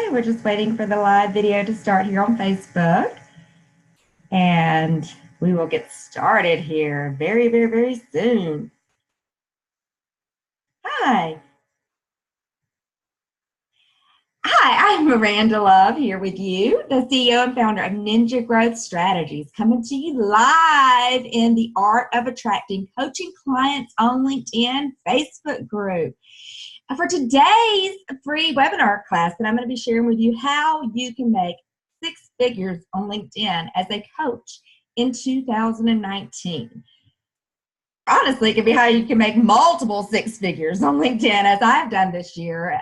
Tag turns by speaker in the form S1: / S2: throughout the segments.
S1: Hi, we're just waiting for the live video to start here on Facebook. And we will get started here very, very, very soon. Hi. Hi, I'm Myranda Love here with you, the CEO and founder of Ninja Growth Strategies, coming to you live in the Art of Attracting Coaching Clients on LinkedIn Facebook group. For today's free webinar class that I'm going to be sharing with you how you can make 6 figures on LinkedIn as a coach in 2019. Honestly, it can be how you can make multiple 6 figures on LinkedIn, as I've done this year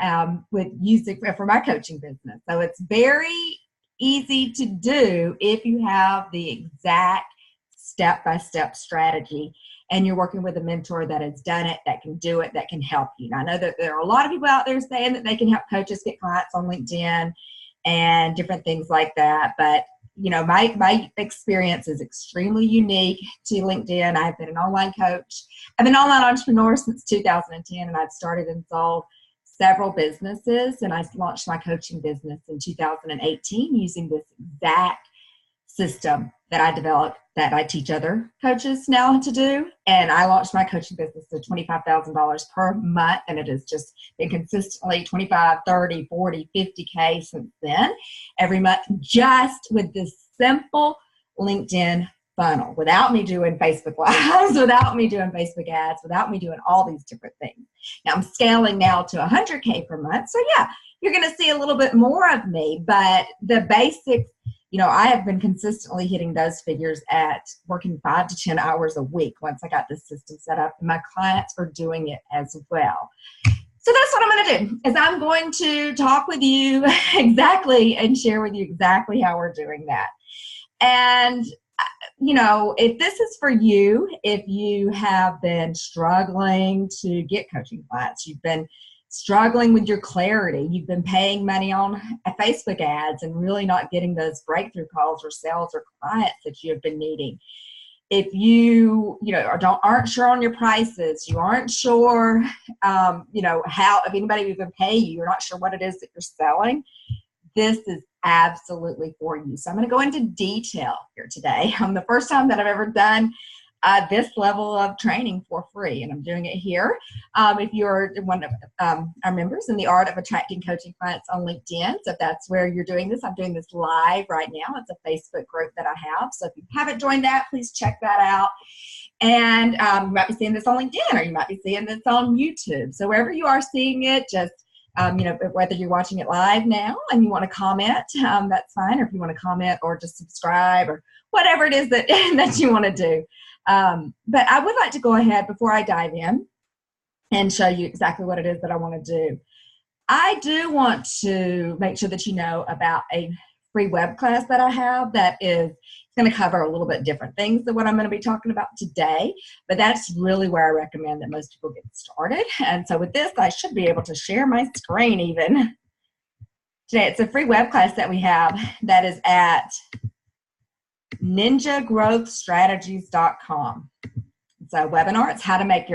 S1: with using for my coaching business. So it's very easy to do if you have the exact step-by-step strategy and you're working with a mentor that has done it, that can do it, that can help you. Now, I know that there are a lot of people out there saying that they can help coaches get clients on LinkedIn and different things like that, but you know, my experience is extremely unique to LinkedIn. I've been an online coach. I've been an online entrepreneur since 2010, and I've started and sold several businesses, and I launched my coaching business in 2018 using this exact system that I developed that I teach other coaches now to do. And I launched my coaching business at $25,000 per month, and it has just been consistently 25, 30, 40, 50K since then every month, just with this simple LinkedIn funnel, without me doing Facebook Lives, without me doing Facebook ads, without me doing all these different things. Now I'm scaling now to 100K per month. So yeah, you're going to see a little bit more of me, but the basics, you know, I have been consistently hitting those figures at working 5 to 10 hours a week once I got this system set up, and my clients are doing it as well. So that's what I'm going to do, is I'm going to talk with you exactly and share with you exactly how we're doing that. And, you know, if this is for you, if you have been struggling to get coaching clients, you've been struggling with your clarity, you've been paying money on Facebook ads and really not getting those breakthrough calls or sales or clients that you have been needing. If you aren't sure on your prices, you aren't sure, how, if anybody would even pay you, you're not sure what it is that you're selling, this is absolutely for you. So I'm going to go into detail here today. The first time that I've ever done this level of training for free, and I'm doing it here. If you're one of our members in the Art of Attracting Coaching Clients on LinkedIn, so if that's where you're doing this, I'm doing this live right now. It's a Facebook group that I have. So if you haven't joined that, please check that out. And you might be seeing this on LinkedIn, or you might be seeing this on YouTube. So wherever you are seeing it, just whether you're watching it live now and you want to comment, that's fine. Or if you want to comment or just subscribe or whatever it is that, that you want to do. But I would like to go ahead before I dive in and show you exactly what it is that I want to do. I do want to make sure that you know about a free web class that I have that is going to cover a little bit different things than what I'm going to be talking about today, but that's really where I recommend that most people get started. And so with this, I should be able to share my screen even today. It's a free web class that we have that is at ninjagrowthstrategies.com. It's a webinar. It's how to make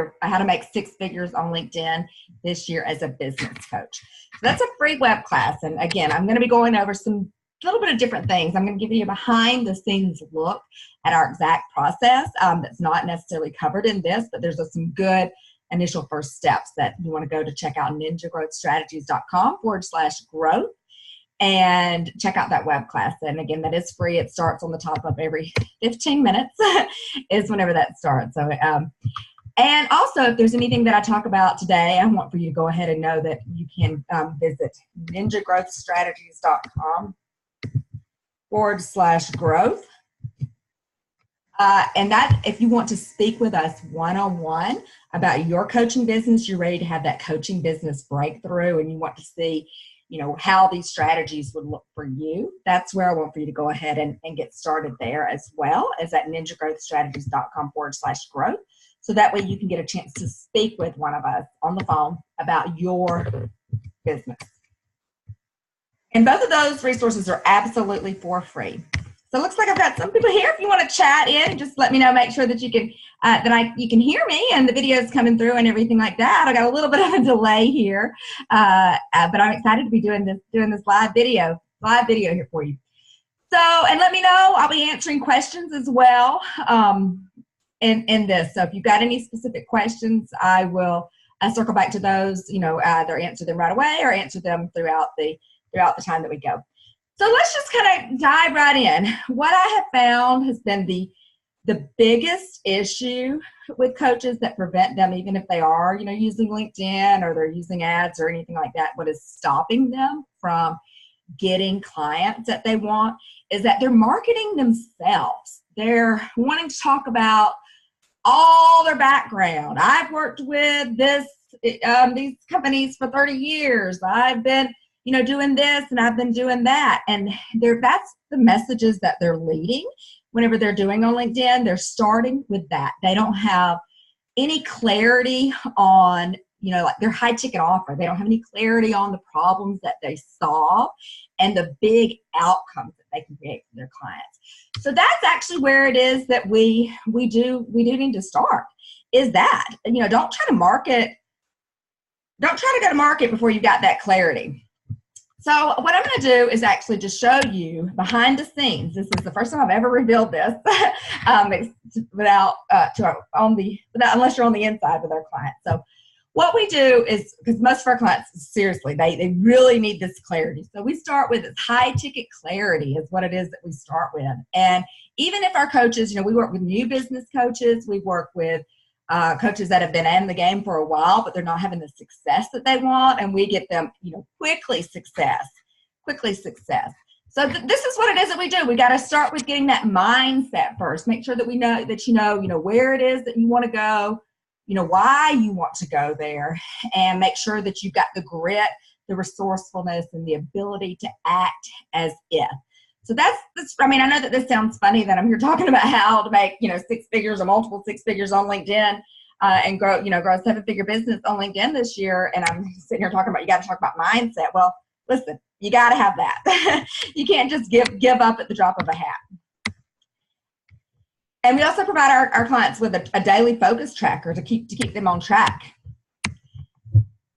S1: 6 figures on LinkedIn this year as a business coach. So that's a free web class. And again, I'm going to be going over some little bit of different things. I'm going to give you a behind the scenes look at our exact process that's not necessarily covered in this, but there's some good initial first steps that you want to go to check out ninjagrowthstrategies.com/growth. And check out that web class. And again, that is free. It starts on the top of every 15 minutes is whenever that starts. So, and also, if there's anything that I talk about today, I want for you to go ahead and know that you can visit ninjagrowthstrategies.com/growth. And that, if you want to speak with us one-on-one about your coaching business, you're ready to have that coaching business breakthrough, and you want to see, how these strategies would look for you, that's where I want for you to go ahead and get started there, as well as at ninjagrowthstrategies.com/growth. So that way you can get a chance to speak with one of us on the phone about your business. And both of those resources are absolutely for free. So it looks like I've got some people here. If you want to chat in, just let me know. Make sure that you can you can hear me and the video's coming through and everything like that. I got a little bit of a delay here, but I'm excited to be doing this live video here for you. So, and let me know. I'll be answering questions as well in this. So if you've got any specific questions, I will circle back to those. You know, either answer them right away or answer them throughout the time that we go. So let's just kind of dive right in. What I have found has been the biggest issue with coaches that prevent them, even if they are, you know, using LinkedIn or they're using ads or anything like that, what is stopping them from getting clients that they want is that they're marketing themselves. They're wanting to talk about all their background. I've worked with these companies for 30 years. I've been, you know, doing this and I've been doing that. And that's the messages that they're leading whenever they're doing on LinkedIn. They're starting with that. They don't have any clarity on, you know, like their high ticket offer. They don't have any clarity on the problems that they solve and the big outcomes that they can create for their clients. So that's actually where it is that we do need to start, is that, you know, don't try to go to market before you've got that clarity. So what I'm going to do is actually just show you behind the scenes. This is the first time I've ever revealed this unless you're on the inside with our clients. So what we do is, because most of our clients, seriously, they really need this clarity. So we start with this high ticket clarity is what it is that we start with. And even if our coaches, you know, we work with new business coaches, we work with coaches that have been in the game for a while, but they're not having the success that they want, and we get them, you know, quickly success. So this is what it is that we do. We got to start with getting that mindset first. Make sure that we know that you know where it is that you want to go, you know, why you want to go there, and make sure that you've got the grit, the resourcefulness, and the ability to act as if. So that's, I mean, I know that this sounds funny that I'm here talking about how to make, you know, 6 figures or multiple 6 figures on LinkedIn and grow a 7-figure business on LinkedIn this year. And I'm sitting here talking about, you got to talk about mindset. Well, listen, you got to have that. You can't just give up at the drop of a hat. And we also provide our clients with a daily focus tracker to keep them on track.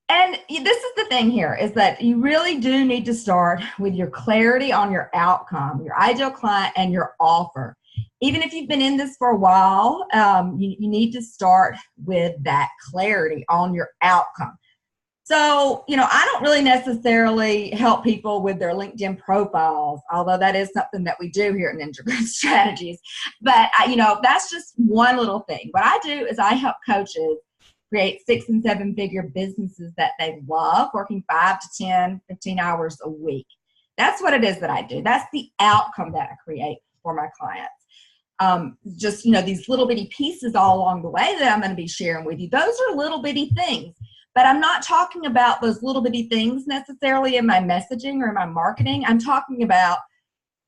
S1: And this is the thing here, is that you really do need to start with your clarity on your outcome, your ideal client, and your offer. Even if you've been in this for a while, you need to start with that clarity on your outcome. So, you know, I don't really necessarily help people with their LinkedIn profiles, although that is something that we do here at Ninja Growth Strategies. But, you know, that's just one little thing. What I do is I help coaches create 6- and 7-figure businesses that they love, working 5 to 10, 15 hours a week. That's what it is that I do. That's the outcome that I create for my clients. Just, you know, these little bitty pieces all along the way that I'm going to be sharing with you. Those are little bitty things, but I'm not talking about those little bitty things necessarily in my messaging or in my marketing. I'm talking about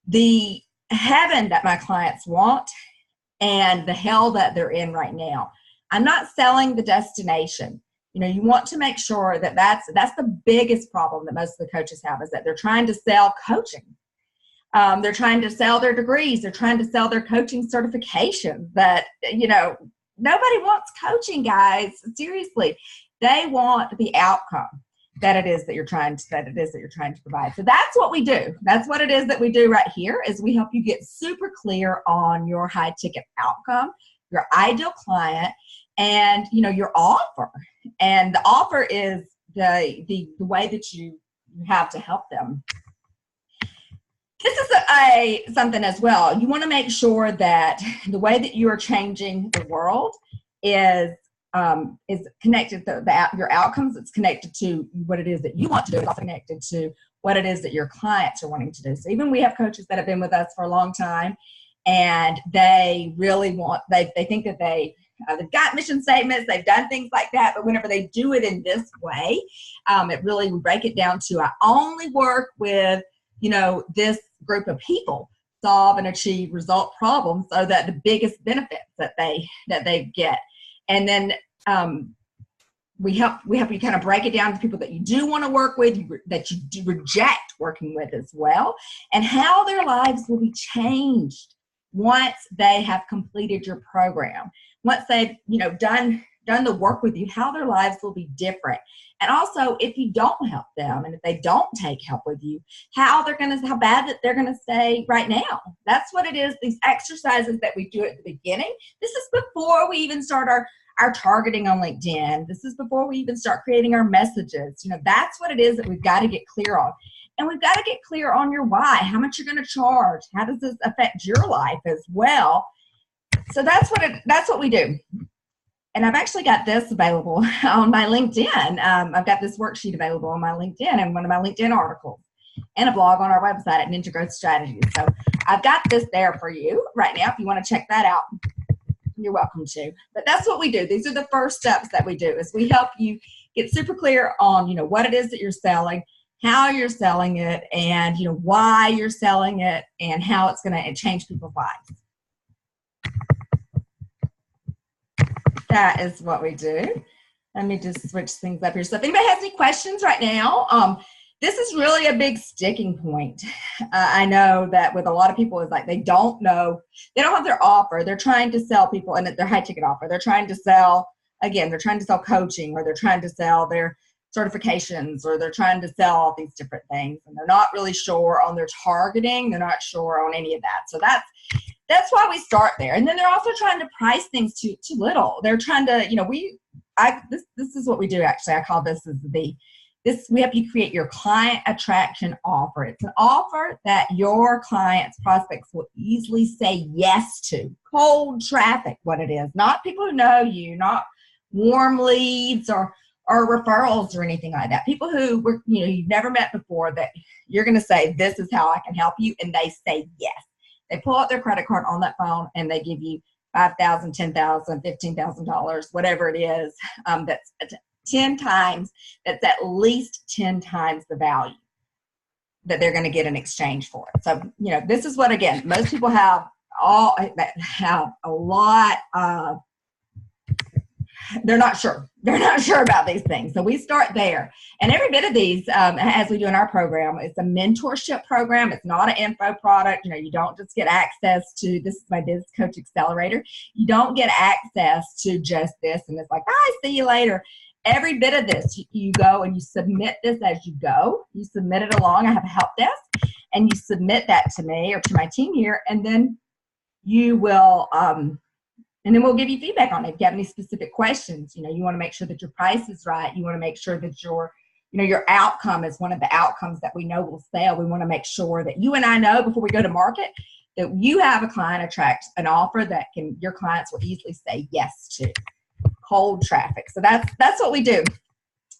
S1: the heaven that my clients want and the hell that they're in right now. I'm not selling the destination. You know, you want to make sure that that's the biggest problem that most of the coaches have, is that they're trying to sell coaching. They're trying to sell their degrees. They're trying to sell their coaching certifications. But, you know, nobody wants coaching, guys. Seriously, they want the outcome that it is that you're trying to provide. So that's what we do. That's what it is that we do right here, is we help you get super clear on your high ticket outcome, your ideal client, and, you know, your offer. And the offer is the way that you have to help them. This is something as well. You want to make sure that the way that you are changing the world is connected to your outcomes. It's connected to what it is that you want to do. It's also connected to what it is that your clients are wanting to do. So even we have coaches that have been with us for a long time, and they really they think that they've got mission statements, they've done things like that, but whenever they do it in this way, we break it down to, I only work with, you know, this group of people, solve and achieve result problems, so that the biggest benefits that they get. And then we help you kind of break it down to people that you do want to work with, that you do reject working with as well, and how their lives will be changed once they have completed your program. Once they've, done the work with you, how their lives will be different. And also, if you don't help them and if they don't take help with you, how bad that they're gonna stay right now. That's what it is. These exercises that we do at the beginning, this is before we even start our targeting on LinkedIn. This is before we even start creating our messages. That's what it is that we've got to get clear on. And we've got to get clear on your why, how much you're going to charge, how does this affect your life as well. So that's what we do. And I've actually got this available on my LinkedIn. I've got this worksheet available on my LinkedIn and one of my LinkedIn articles and a blog on our website at Ninja Growth Strategies. So I've got this there for you right now if you want to check that out. You're welcome to. But that's what we do. These are the first steps that we do, is we help you get super clear on, what it is that you're selling, how you're selling it, and, why you're selling it, and how it's going to change people's lives. That is what we do. Let me just switch things up here. So if anybody has any questions right now, this is really a big sticking point. I know that with a lot of people, it's like they don't know, they don't have their offer. They're trying to sell people, and their high ticket offer. They're trying to sell, they're trying to sell coaching, or they're trying to sell their certifications, or they're trying to sell all these different things, and they're not really sure on their targeting. They're not sure on any of that. So that's why we start there. And then they're also trying to price things too little. They're trying to, this is what we do actually. I call this we help you create your client attraction offer. It's an offer that your clients, prospects will easily say yes to. Cold traffic, what it is. Not people who know you, not warm leads or referrals or anything like that. People who you've never met before, that you're going to say, this is how I can help you, and they say yes. They pull out their credit card on that phone and they give you $5,000, $10,000, $15,000, whatever it is. That's 10 times. That's at least 10 times the value that they're going to get in exchange for it. So this is what, again, most people have a lot of. They're not sure. They're not sure about these things. So we start there. And every bit of these, as we do in our program, it's a mentorship program. It's not an info product. You don't just get access to, this is my Business Coach Accelerator. You don't get access to just this and it's like, bye, see you later. Every bit of this, you go and you submit this as you go. You submit it along. I have a help desk, and you submit that to me or to my team here, and then you will and then we'll give you feedback on it. If you have any specific questions, you want to make sure that your price is right. You want to make sure that your outcome is one of the outcomes that we know will sell. We want to make sure that you and I know before we go to market that you have a client attract an offer that your clients will easily say yes to. Cold traffic. So that's what we do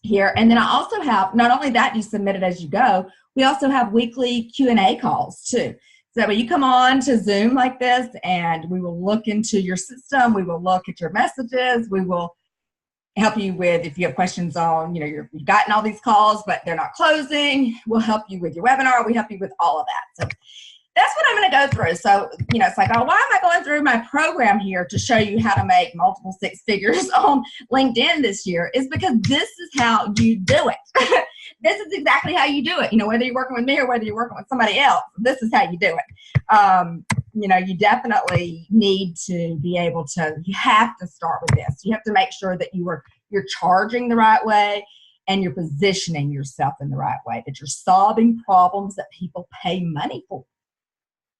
S1: here. And then I also have, not only that, you submit it as you go, we also have weekly Q&A calls too. So when you come on to Zoom like this, and we will look into your system, we will look at your messages, we will help you with, if you have questions on, you've gotten all these calls, but they're not closing, we'll help you with your webinar, we help you with all of that. So that's what I'm going to go through. So, it's like, why am I going through my program here to show you how to make multiple six figures on LinkedIn this year? Is because this is how you do it. This is exactly how you do it. Whether you're working with me or whether you're working with somebody else, this is how you do it. You definitely need to be able to, you have to start with this. You have to make sure that you're charging the right way, and you're positioning yourself in the right way, that you're solving problems that people pay money for.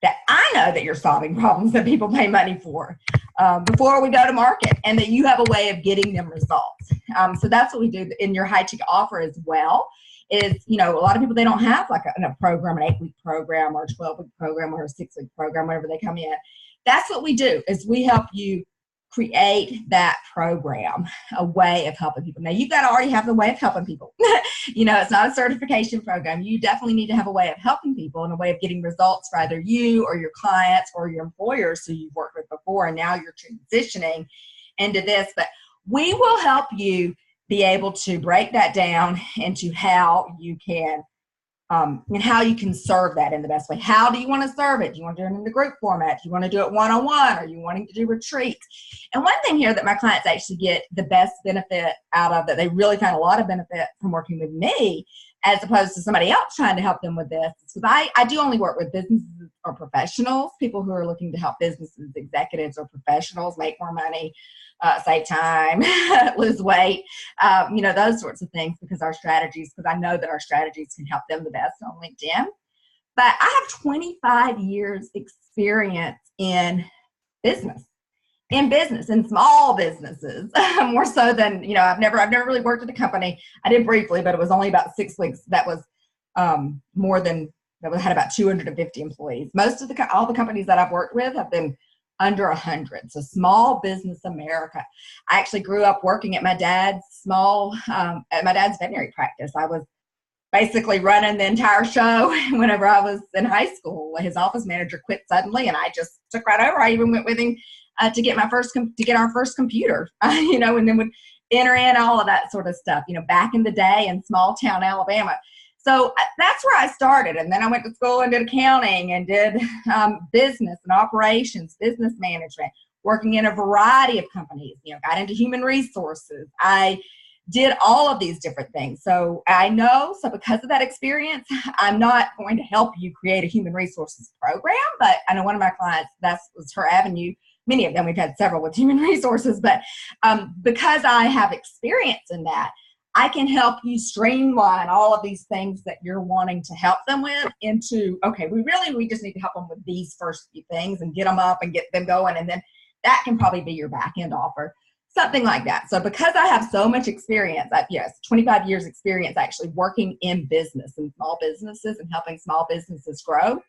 S1: That I know that you're solving problems that people pay money for before we go to market, and that you have a way of getting them results. So that's what we do in your high ticket offer as well. Is, a lot of people, they don't have like a program, an 8-week program or a 12-week program or a 6-week program, whenever they come in. That's what we do, is we help you create that program, a way of helping people. Now, you've got to already have the way of helping people. It's not a certification program. You definitely need to have a way of helping people and a way of getting results for either you or your clients or your employers who you've worked with before, and now you're transitioning into this. But we will help you be able to break that down into how you can and how you can serve that in the best way. How do you want to serve it? Do you want to do it in the group format? Do you want to do it one-on-one? Are you wanting to do retreats? And one thing here that my clients actually get the best benefit out of, that they really find a lot of benefit from working with me, as opposed to somebody else trying to help them with this, because I do only work with businesses or professionals, people who are looking to help businesses, executives or professionals make more money, save time, lose weight, those sorts of things, because I know that our strategies can help them the best on LinkedIn. But I have 25 years experience in business, in small businesses, more so than, I've never really worked at a company. I did briefly, but it was only about 6 weeks. That was had about 250 employees. All the companies that I've worked with have been under 100. So small business America. I actually grew up working at my dad's veterinary practice. I was basically running the entire show whenever I was in high school. His office manager quit suddenly, and I just took right over. I even went with him to get our first computer, and then would enter in all of that sort of stuff, back in the day in small town Alabama. So that's where I started. And then I went to school and did accounting and did business and operations, business management, working in a variety of companies, got into human resources. I did all of these different things. So because of that experience, I'm not going to help you create a human resources program, but I know one of my clients, that was her avenue. Many of them, we've had several with human resources, but because I have experience in that, I can help you streamline all of these things that you're wanting to help them with into, okay, we just need to help them with these first few things and get them up and get them going. And then that can probably be your back end offer, something like that. So because I have so much experience, 25 years experience actually working in business and small businesses and helping small businesses grow,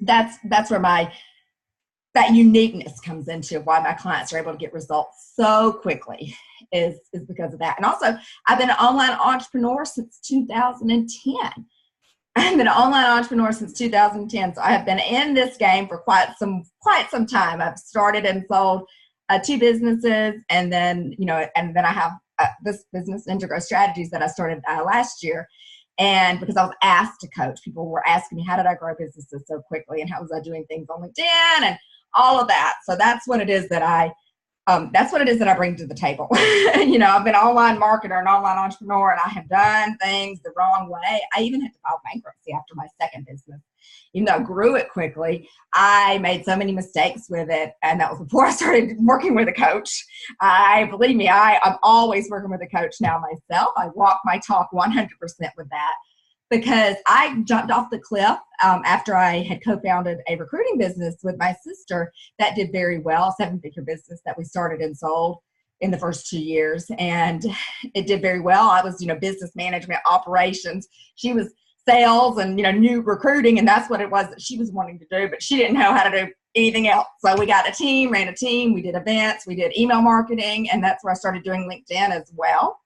S1: that's where that uniqueness comes into why my clients are able to get results so quickly is because of that. And also, I've been an online entrepreneur since 2010. I've been an online entrepreneur since 2010. So I have been in this game for quite some time. I've started and sold 2 businesses, and then I have this business, Ninja Growth Strategies, that I started last year. And because I was asked to coach, people were asking me, how did I grow businesses so quickly, and how was I doing things on LinkedIn and all of that. So that's what it is that I bring to the table. I've been an online marketer and online entrepreneur, and I have done things the wrong way. I even had to file bankruptcy after my second business. Even though I grew it quickly, I made so many mistakes with it, and that was before I started working with a coach. Believe me, I'm always working with a coach now myself. I walk my talk 100% with that, because I jumped off the cliff after I had co-founded a recruiting business with my sister that did very well, a 7-figure business that we started and sold in the first 2 years. And it did very well. I was, business management, operations. She was sales and, new recruiting. And that's what it was that she was wanting to do, but she didn't know how to do anything else. So we got a team, ran a team. We did events, we did email marketing. And that's where I started doing LinkedIn as well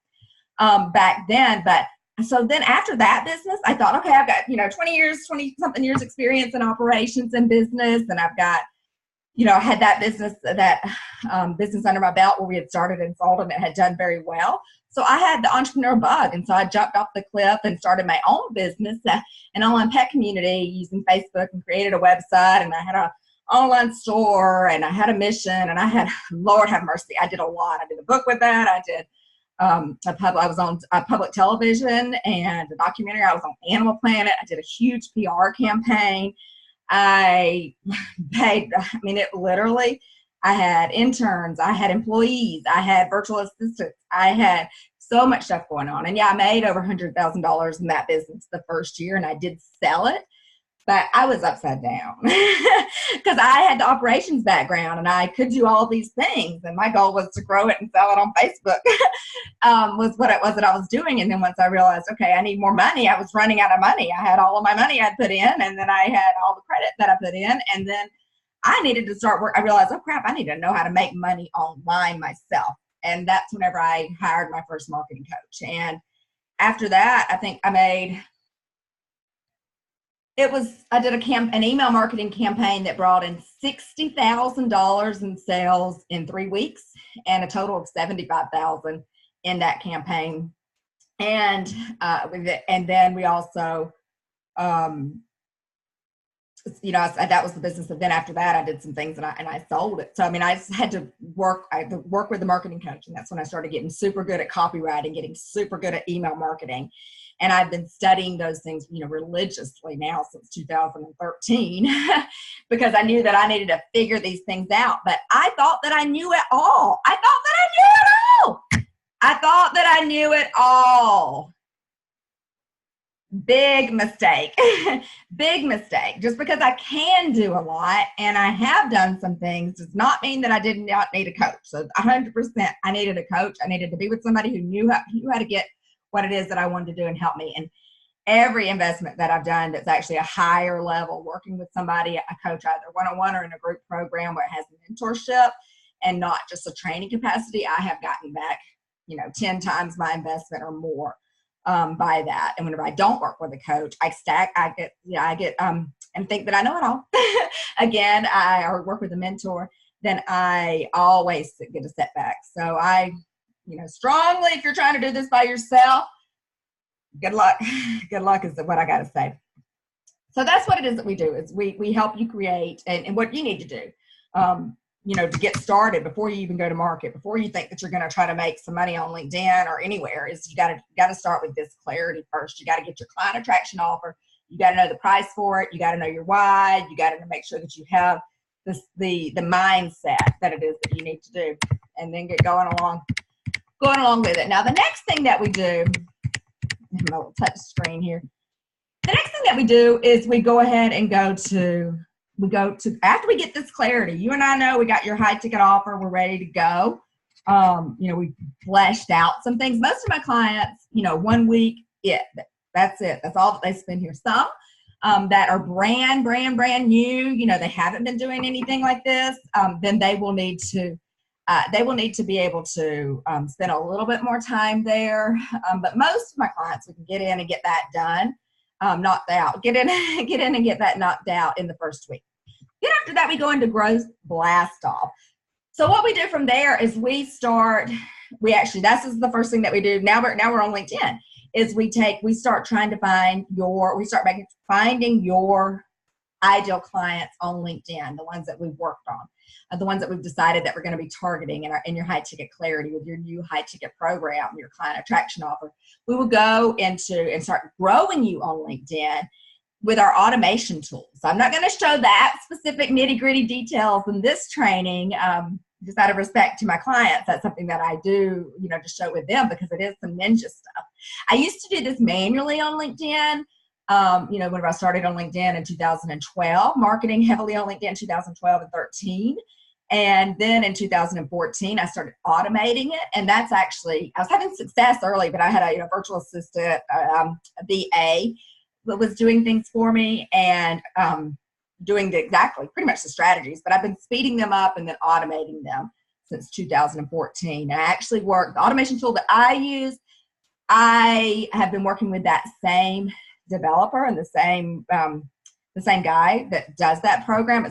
S1: back then. But so then after that business, I thought, okay, I've got, 20-something years experience in operations and business. And I've got, I had that business under my belt where we had started and sold, and it had done very well. So I had the entrepreneur bug. And so I jumped off the cliff and started my own business, an online pet community using Facebook, and created a website. And I had an online store, and I had a mission, and I had, Lord have mercy, I did a lot. I did a book with that. I did I was on public television and a documentary. I was on Animal Planet. I did a huge PR campaign. I had interns, I had employees, I had virtual assistants, I had so much stuff going on. And I made over $100,000 in that business the first year, and I did sell it. But I was upside down because I had the operations background, and I could do all these things. And my goal was to grow it and sell it on Facebook was what it was that I was doing. And then once I realized, okay, I need more money, I was running out of money. I had all of my money I'd put in, and then I had all the credit that I put in. And then I needed to start work. I realized, oh crap, I need to know how to make money online myself. And that's whenever I hired my first marketing coach. And after that, I think I did an email marketing campaign that brought in $60,000 in sales in 3 weeks, and a total of $75,000 in that campaign. And then we also you know, that was the business. And then after that, I did some things and I sold it. So, I mean, I just had to work with the marketing coach. And that's when I started getting super good at copywriting, getting super good at email marketing. And I've been studying those things, you know, religiously now since 2013 because I knew that I needed to figure these things out. But I thought that I knew it all. I thought that I knew it all. I thought that I knew it all. Big mistake. Big mistake. Just because I can do a lot and I have done some things does not mean that I did not need a coach. So 100% I needed a coach. I needed to be with somebody who knew how to get what it is that I wanted to do and help me. And every investment that I've done that's actually a higher level, working with somebody, a coach, either one-on-one or in a group program where it has mentorship and not just a training capacity, I have gotten back, you know, 10 times my investment or more. By that. And whenever I don't work with a coach, I get and think that I know it all. Again, or work with a mentor, then I always get a setback. So I, you know, strongly, if you're trying to do this by yourself, good luck. Good luck is what I got to say. So that's what it is that we do, is we help you create and what you need to do. You know, to get started before you even go to market, before you think that you're going to try to make some money on LinkedIn or anywhere, is you got to start with this clarity first. You got to get your client attraction offer. You got to know the price for it. You got to know your why. You got to make sure that you have the mindset that it is that you need to do, and then get going along with it. Now, the next thing that we do, my little touch screen here. The next thing that we do is we go ahead and go to after we get this clarity. You and I know we got your high ticket offer. We're ready to go. You know, we fleshed out some things. Most of my clients, you know, 1 week, that's it. That's all that they spend here. Some that are brand new, you know, they haven't been doing anything like this. Then they will need to be able to spend a little bit more time there. But most of my clients, we can get in and get that done, knocked out. Get in and get that knocked out in the first week. Then after that, we go into growth blast off. So what we do from there is this is the first thing that we do. Now we're on LinkedIn, is we start finding your ideal clients on LinkedIn, the ones that we've worked on, the ones that we've decided that we're going to be targeting in your high ticket clarity with your new high ticket program, your client attraction offer. We will go into and start growing you on LinkedIn with our automation tools. So I'm not going to show that specific nitty gritty details in this training, just out of respect to my clients. That's something that I do, you know, to show with them, because it is some ninja stuff. I used to do this manually on LinkedIn. You know, whenever I started on LinkedIn in 2012, marketing heavily on LinkedIn 2012 and 13. And then in 2014, I started automating it. And that's actually, I was having success early, but I had a virtual assistant, a VA, that was doing things for me and doing pretty much the strategies. But I've been speeding them up and then automating them since 2014. And I actually the automation tool that I use, I have been working with that same developer and the same guy that does that program.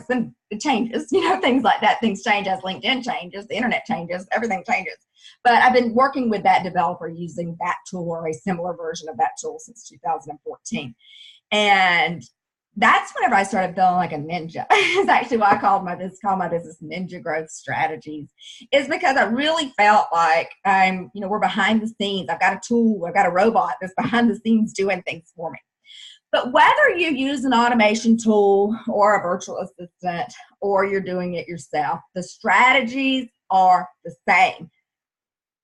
S1: It changes, you know, things like that. Things change as LinkedIn changes, the internet changes, everything changes. But I've been working with that developer using that tool or a similar version of that tool since 2014. And that's whenever I started feeling like a ninja. It's actually why I call my business Ninja Growth Strategies, is because I really felt like we're behind the scenes. I've got a tool, I've got a robot that's behind the scenes doing things for me. But whether you use an automation tool or a virtual assistant or you're doing it yourself, the strategies are the same.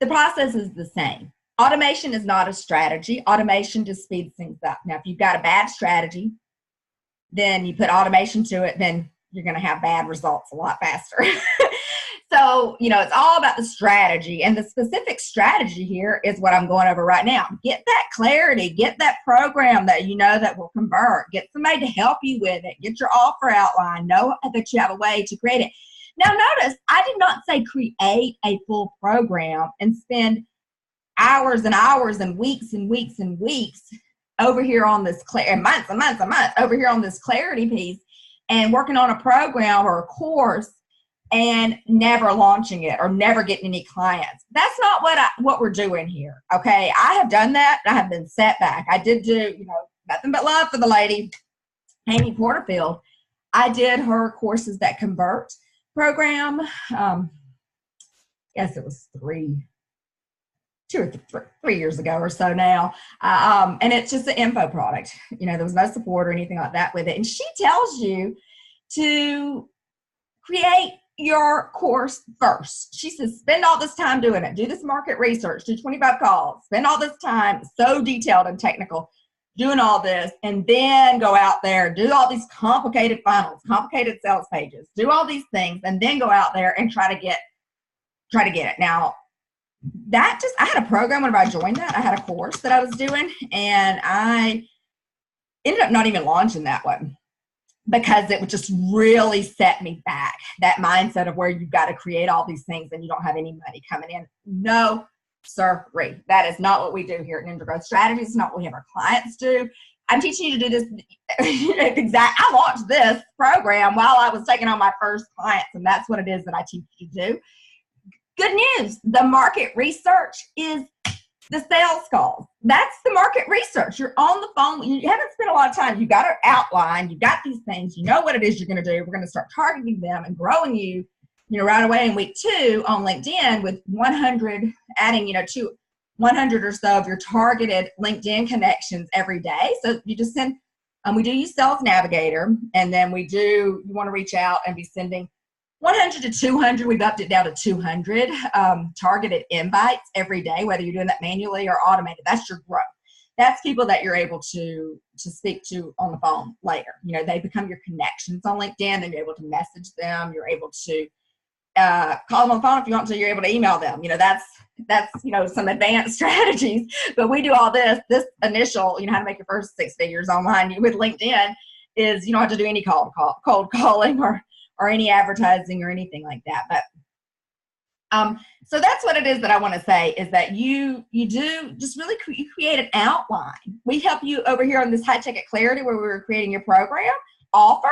S1: The process is the same. Automation is not a strategy. Automation just speeds things up. Now, if you've got a bad strategy, then you put automation to it, then you're going to have bad results a lot faster. So, you know, it's all about the strategy, and the specific strategy here is what I'm going over right now. Get that clarity, get that program that you know that will convert, get somebody to help you with it, get your offer outline, know that you have a way to create it. Now, notice I did not say create a full program and spend hours and hours and weeks and weeks and weeks over here on this months and months and months over here on this clarity piece and working on a program or a course and never launching it or never getting any clients. That's not what we're doing here. Okay. I have done that. I have been set back. I did do, nothing but love for the lady, Amy Porterfield. I did her Courses That Convert program. Yes, it was 3 years ago or so now. And it's just an info product. There was no support or anything like that with it. And she tells you to create your course first. She says, spend all this time doing it. Do this market research, do 25 calls, spend all this time, so detailed and technical, doing all this, and then go out there, do all these complicated funnels, complicated sales pages, do all these things, and then go out there and try to get it. Now, I had a program whenever I joined that. I had a course that I was doing, and I ended up not even launching that one because it would just really set me back. That mindset of where you've got to create all these things and you don't have any money coming in. No, sirree. That is not what we do here at Ninja Growth Strategies. It's not what we have our clients do. I'm teaching you to do this I launched this program while I was taking on my first clients, and that's what it is that I teach you to do. Good news, the market research is the sales calls. That's the market research. You're on the phone. You haven't spent a lot of time. You got an outline. You got these things. You know what it is you're going to do. We're going to start targeting them and growing you, right away in week 2 on LinkedIn with 100, adding, to 100 or so of your targeted LinkedIn connections every day. So you just send, we do use Sales Navigator, and then you want to reach out and be sending 100 to 200, we've upped it down to 200 targeted invites every day, whether you're doing that manually or automated. That's your growth. That's people that you're able to speak to on the phone later. They become your connections on LinkedIn, then you're able to message them. You're able to call them on the phone if you want to. You're able to email them. That's some advanced strategies. But we do all this initial, how to make your first 6 figures online with LinkedIn is you don't have to do any cold calling or any advertising or anything like that. But so that's what it is that I want to say, is that you do just really create an outline. We help you over here on this High Ticket Clarity, where we were creating your program offer.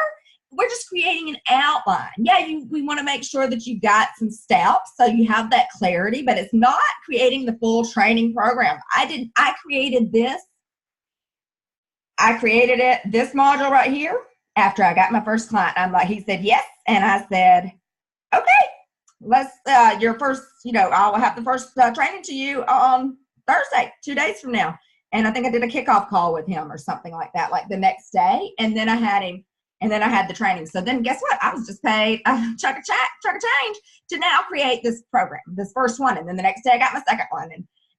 S1: We're just creating an outline. Yeah, we want to make sure that you've got some steps so you have that clarity, but it's not creating the full training program. I created this. I created this module right here after I got my first client. He said yes, and I said, okay, let's your first, I'll have the first training to you on Thursday, 2 days from now. And I think I did a kickoff call with him or something like that, like the next day. And then I had him, and then I had the training. So then guess what? I was just paid chunk of change to now create this program, this first one. And then the next day I got my second one,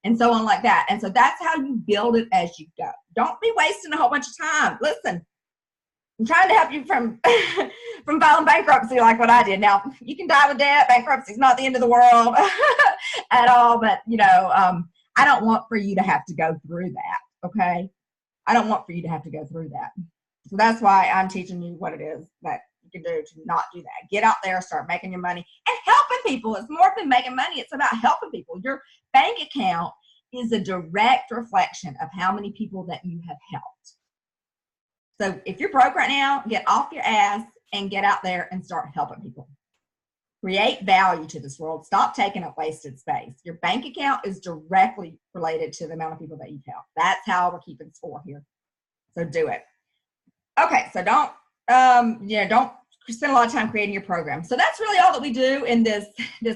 S1: and so on like that. And so that's how you build it as you go. Don't be wasting a whole bunch of time. Listen, I'm trying to help you from filing bankruptcy like what I did. Now, you can die with debt. Bankruptcy is not the end of the world at all. But, I don't want for you to have to go through that, okay? I don't want for you to have to go through that. So that's why I'm teaching you what it is that you can do to not do that. Get out there, start making your money, and helping people. It's more than making money. It's about helping people. Your bank account is a direct reflection of how many people that you have helped. So if you're broke right now, get off your ass and get out there and start helping people. Create value to this world. Stop taking up wasted space. Your bank account is directly related to the amount of people that you've helped. That's how we're keeping score here. So do it. Okay, so don't spend a lot of time creating your program. So that's really all that we do in this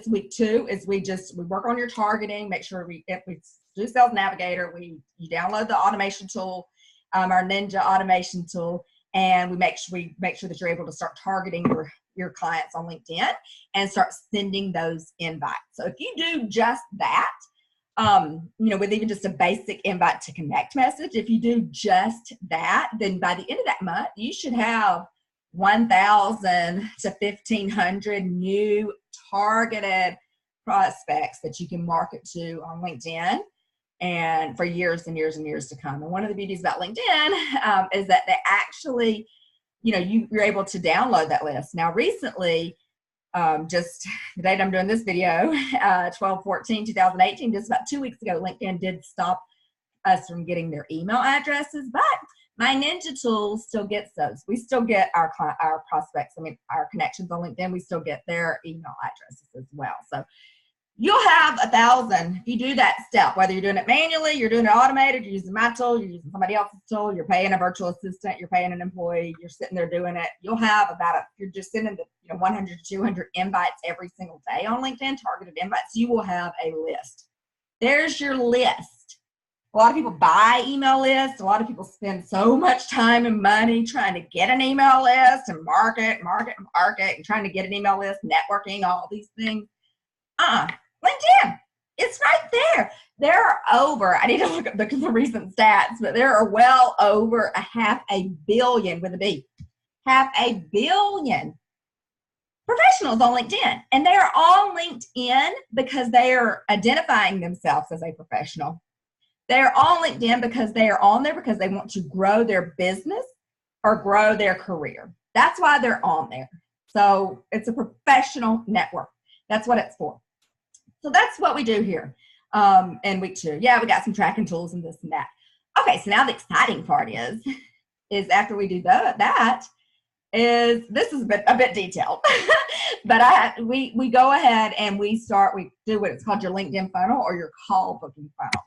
S1: week 2 is we work on your targeting. Make sure if we do Sales Navigator, you download the automation tool. Our Ninja automation tool, and we make sure that you're able to start targeting your clients on LinkedIn and start sending those invites. So if you do just that, with even just a basic invite to connect message, if you do just that, then by the end of that month, you should have 1,000 to 1,500 new targeted prospects that you can market to on LinkedIn, and for years and years and years to come. And one of the beauties about LinkedIn is that they actually, you're able to download that list. Now, recently, just the date I'm doing this video, 12/14/2018, just about 2 weeks ago, LinkedIn did stop us from getting their email addresses, but my Ninja tool still gets those. We still get our prospects, our connections on LinkedIn, we still get their email addresses as well. So you'll have 1,000 if you do that step, whether you're doing it manually, you're doing it automated, you're using my tool, you're using somebody else's tool, you're paying a virtual assistant, you're paying an employee, you're sitting there doing it. You'll have you're just sending 100 to 200 invites every single day on LinkedIn, targeted invites. You will have a list. There's your list. A lot of people buy email lists. A lot of people spend so much time and money trying to get an email list and market, and trying to get an email list, networking, all these things. LinkedIn, it's right there. There are over, I need to look at the recent stats, but there are well over 500 million with a B, 500 million professionals on LinkedIn. And they are all linked in because they are identifying themselves as a professional. They are all linked in because they are on there because they want to grow their business or grow their career. That's why they're on there. So it's a professional network. That's what it's for. So that's what we do here in week 2. Yeah, we got some tracking tools and this and that. Okay, so now the exciting part is after we do this is a bit detailed, but we go ahead and we do what it's called your LinkedIn funnel or your call booking funnel.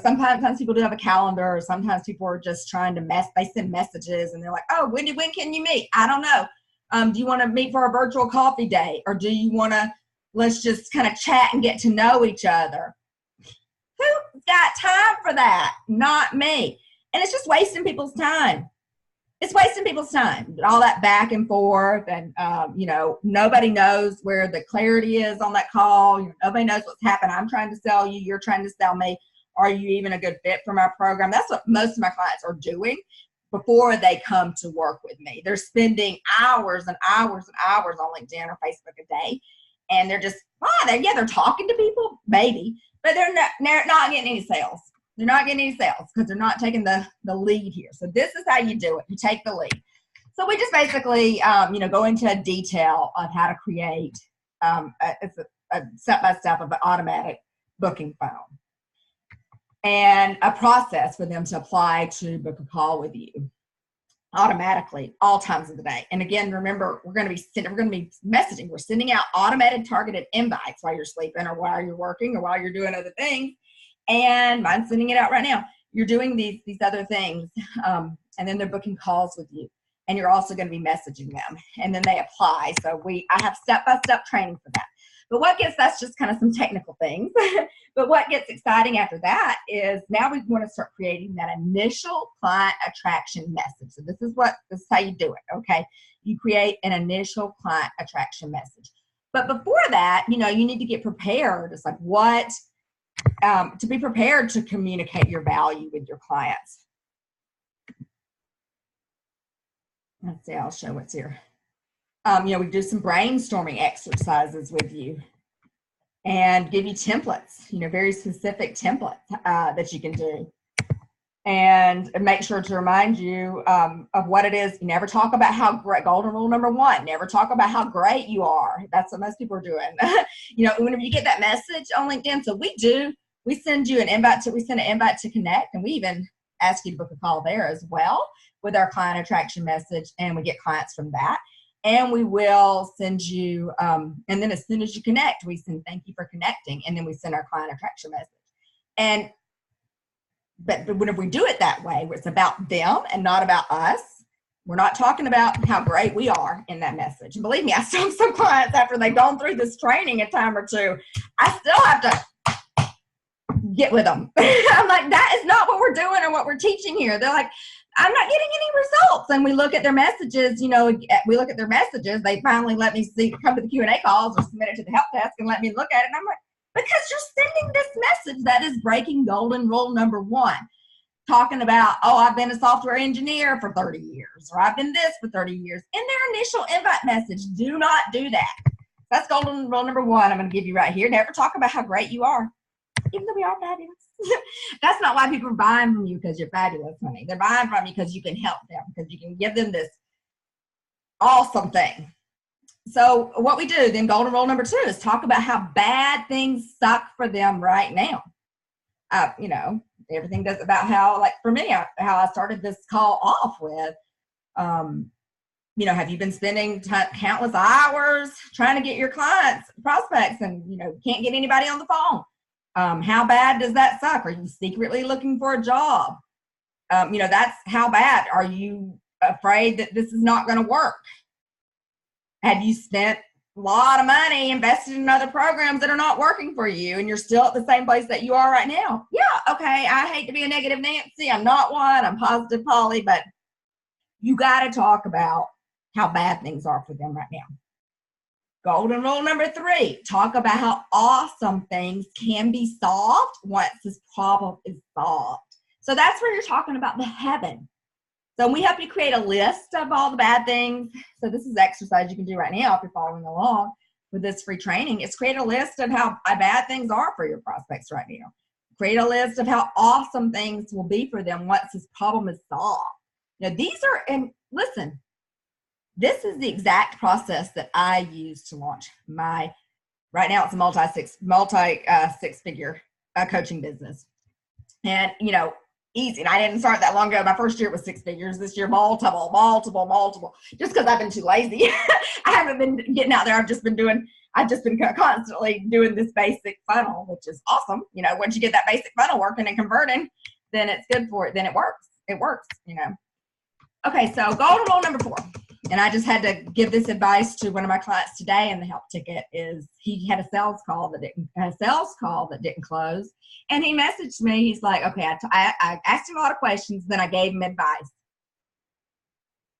S1: Sometimes people do have a calendar, or sometimes people are just trying to they send messages and they're like, oh, when can you meet? I don't know. Do you want to meet for a virtual coffee date, or do you want to let's just kind of chat and get to know each other? Who's got time for that? Not me. And it's just wasting people's time. It's wasting people's time. All that back and forth, and nobody knows where the clarity is on that call. Nobody knows what's happened. I'm trying to sell you. You're trying to sell me. Are you even a good fit for my program? That's what most of my clients are doing before they come to work with me. They're spending hours and hours and hours on LinkedIn or Facebook a day. And they're just, they're talking to people, maybe, but they're not getting any sales. They're not getting any sales because they're not taking the lead here. So this is how you do it. You take the lead. So we just basically, go into detail of how to create it's a step-by-step of an automatic booking funnel and a process for them to apply to book a call with you automatically all times of the day. And again, remember, we're going to be messaging. We're sending out automated targeted invites while you're sleeping or while you're working or while you're doing other things. And mine's sending it out right now. You're doing these other things, and then they're booking calls with you. And you're also going to be messaging them, and then they apply. So I have step-by-step training for that. But that's just kind of some technical things. But what gets exciting after that is now we want to start creating that initial client attraction message. So this is how you do it, okay? You create an initial client attraction message. But before that, you need to get prepared. It's like to be prepared to communicate your value with your clients. Let's see, I'll show what's here. We do some brainstorming exercises with you and give you templates, very specific templates that you can do. And make sure to remind you of what it is. You never talk about how great, golden rule number 1, never talk about how great you are. That's what most people are doing. Whenever you get that message on LinkedIn, so we send you an invite to connect, and we even ask you to book a call there as well with our client attraction message, and we get clients from that. And we will send you, and then as soon as you connect, we send thank you for connecting, and then we send our client attraction message. But whenever we do it that way, where it's about them and not about us, we're not talking about how great we are in that message. And believe me, I still have some clients after they've gone through this training a time or two, I still have to get with them. I'm like, that is not what we're doing or what we're teaching here. They're like, I'm not getting any results. And we look at their messages, they finally let me come to the Q&A calls or submit it to the help desk and let me look at it. And I'm like, because you're sending this message that is breaking golden rule number 1, talking about, I've been a software engineer for 30 years, or I've been this for 30 years. In their initial invite message, do not do that. That's golden rule number 1 I'm going to give you right here. Never talk about how great you are, even though we are fabulous. That's not why people are buying from you because you're fabulous, honey. They're buying from you because you can help them, because you can give them this awesome thing. So what we do, then golden rule number 2 is talk about how bad things suck for them right now. Everything does about how, like for me, how I started this call off with, have you been spending countless hours trying to get your clients, prospects, and, can't get anybody on the phone? How bad does that suck? Are you secretly looking for a job? That's how bad. Are you afraid that this is not going to work? Have you spent a lot of money invested in other programs that are not working for you and you're still at the same place that you are right now? Yeah, okay, I hate to be a negative Nancy. I'm not one. I'm positive Polly, but you got to talk about how bad things are for them right now. Golden rule number 3, talk about how awesome things can be solved once this problem is solved. So that's where you're talking about the heaven. So we help you create a list of all the bad things. So this is exercise you can do right now if you're following along with this free training. It's create a list of how bad things are for your prospects right now. Create a list of how awesome things will be for them once this problem is solved. Now these are, and listen, this is the exact process that I use to launch my, right now it's a multi six-figure coaching business. And, easy. And I didn't start that long ago. My first year was 6 figures. This year, multiple. Just because I've been too lazy. I haven't been getting out there. I've just been constantly doing this basic funnel, which is awesome. Once you get that basic funnel working and converting, then it's good for it. Then it works. It works, Okay, so golden rule number 4. And I just had to give this advice to one of my clients today in the help ticket. Is he had a sales call that didn't close, and he messaged me. He's like, okay, I asked him a lot of questions, then I gave him advice,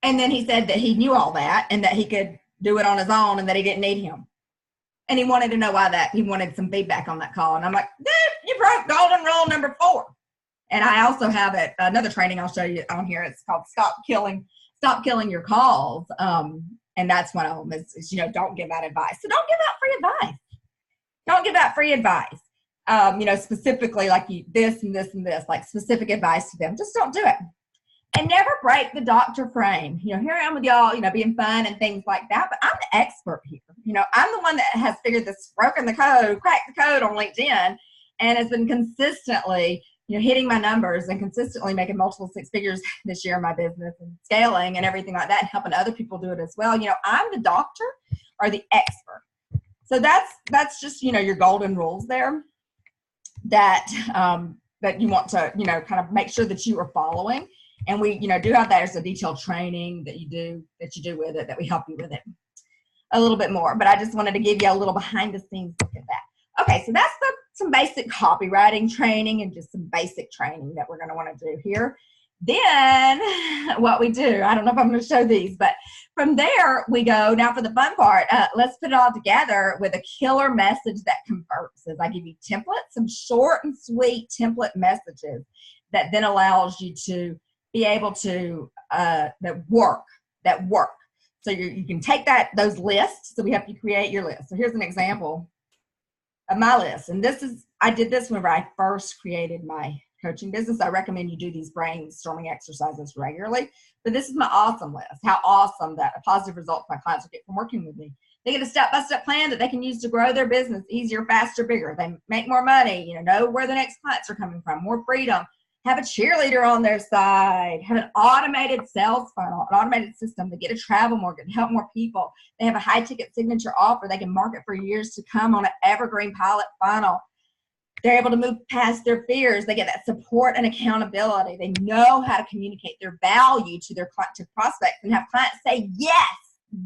S1: and then he said that he knew all that and that he could do it on his own and that he didn't need him, and he wanted to know why that. He wanted some feedback on that call, and I'm like, dude, you broke golden rule number 4. And I also have another training I'll show you on here. It's called Stop Killing Your Calls. And that's one of them is don't give out advice. So don't give out free advice. Don't give out free advice. Specifically like this and this and this, like specific advice to them. Just don't do it. And never break the doctor frame. Here I am with y'all, being fun and things like that, but I'm the expert here. I'm the one that has figured this, cracked the code on LinkedIn and has been consistently hitting my numbers and consistently making multiple 6 figures this year in my business and scaling and everything like that and helping other people do it as well. I'm the doctor or the expert. So that's just, your golden rules there that you want to, kind of make sure that you are following. And we, do have that as a detailed training that you do with it, that we help you with it a little bit more. But I just wanted to give you a little behind the scenes look at that. Okay, so that's some basic copywriting training and just some basic training that we're going to want to do here. Then what we do, I don't know if I'm going to show these, but from there we go. Now for the fun part, let's put it all together with a killer message that converts. As I give you templates, some short and sweet template messages that then allows you to be able to, that work. So you can take those lists. So we have to create your list. So here's an example of my list. And I did this whenever I first created my coaching business. I recommend you do these brainstorming exercises regularly. But this is my awesome list. How awesome that a positive result my clients will get from working with me. They get a step-by-step plan that they can use to grow their business easier, faster, bigger. They make more money, know where the next clients are coming from, more freedom, have a cheerleader on their side, have an automated sales funnel, an automated system to get a travel mortgage, help more people. They have a high-ticket signature offer they can market for years to come on an evergreen pilot funnel. They're able to move past their fears. They get that support and accountability. They know how to communicate their value to their prospects and have clients say yes.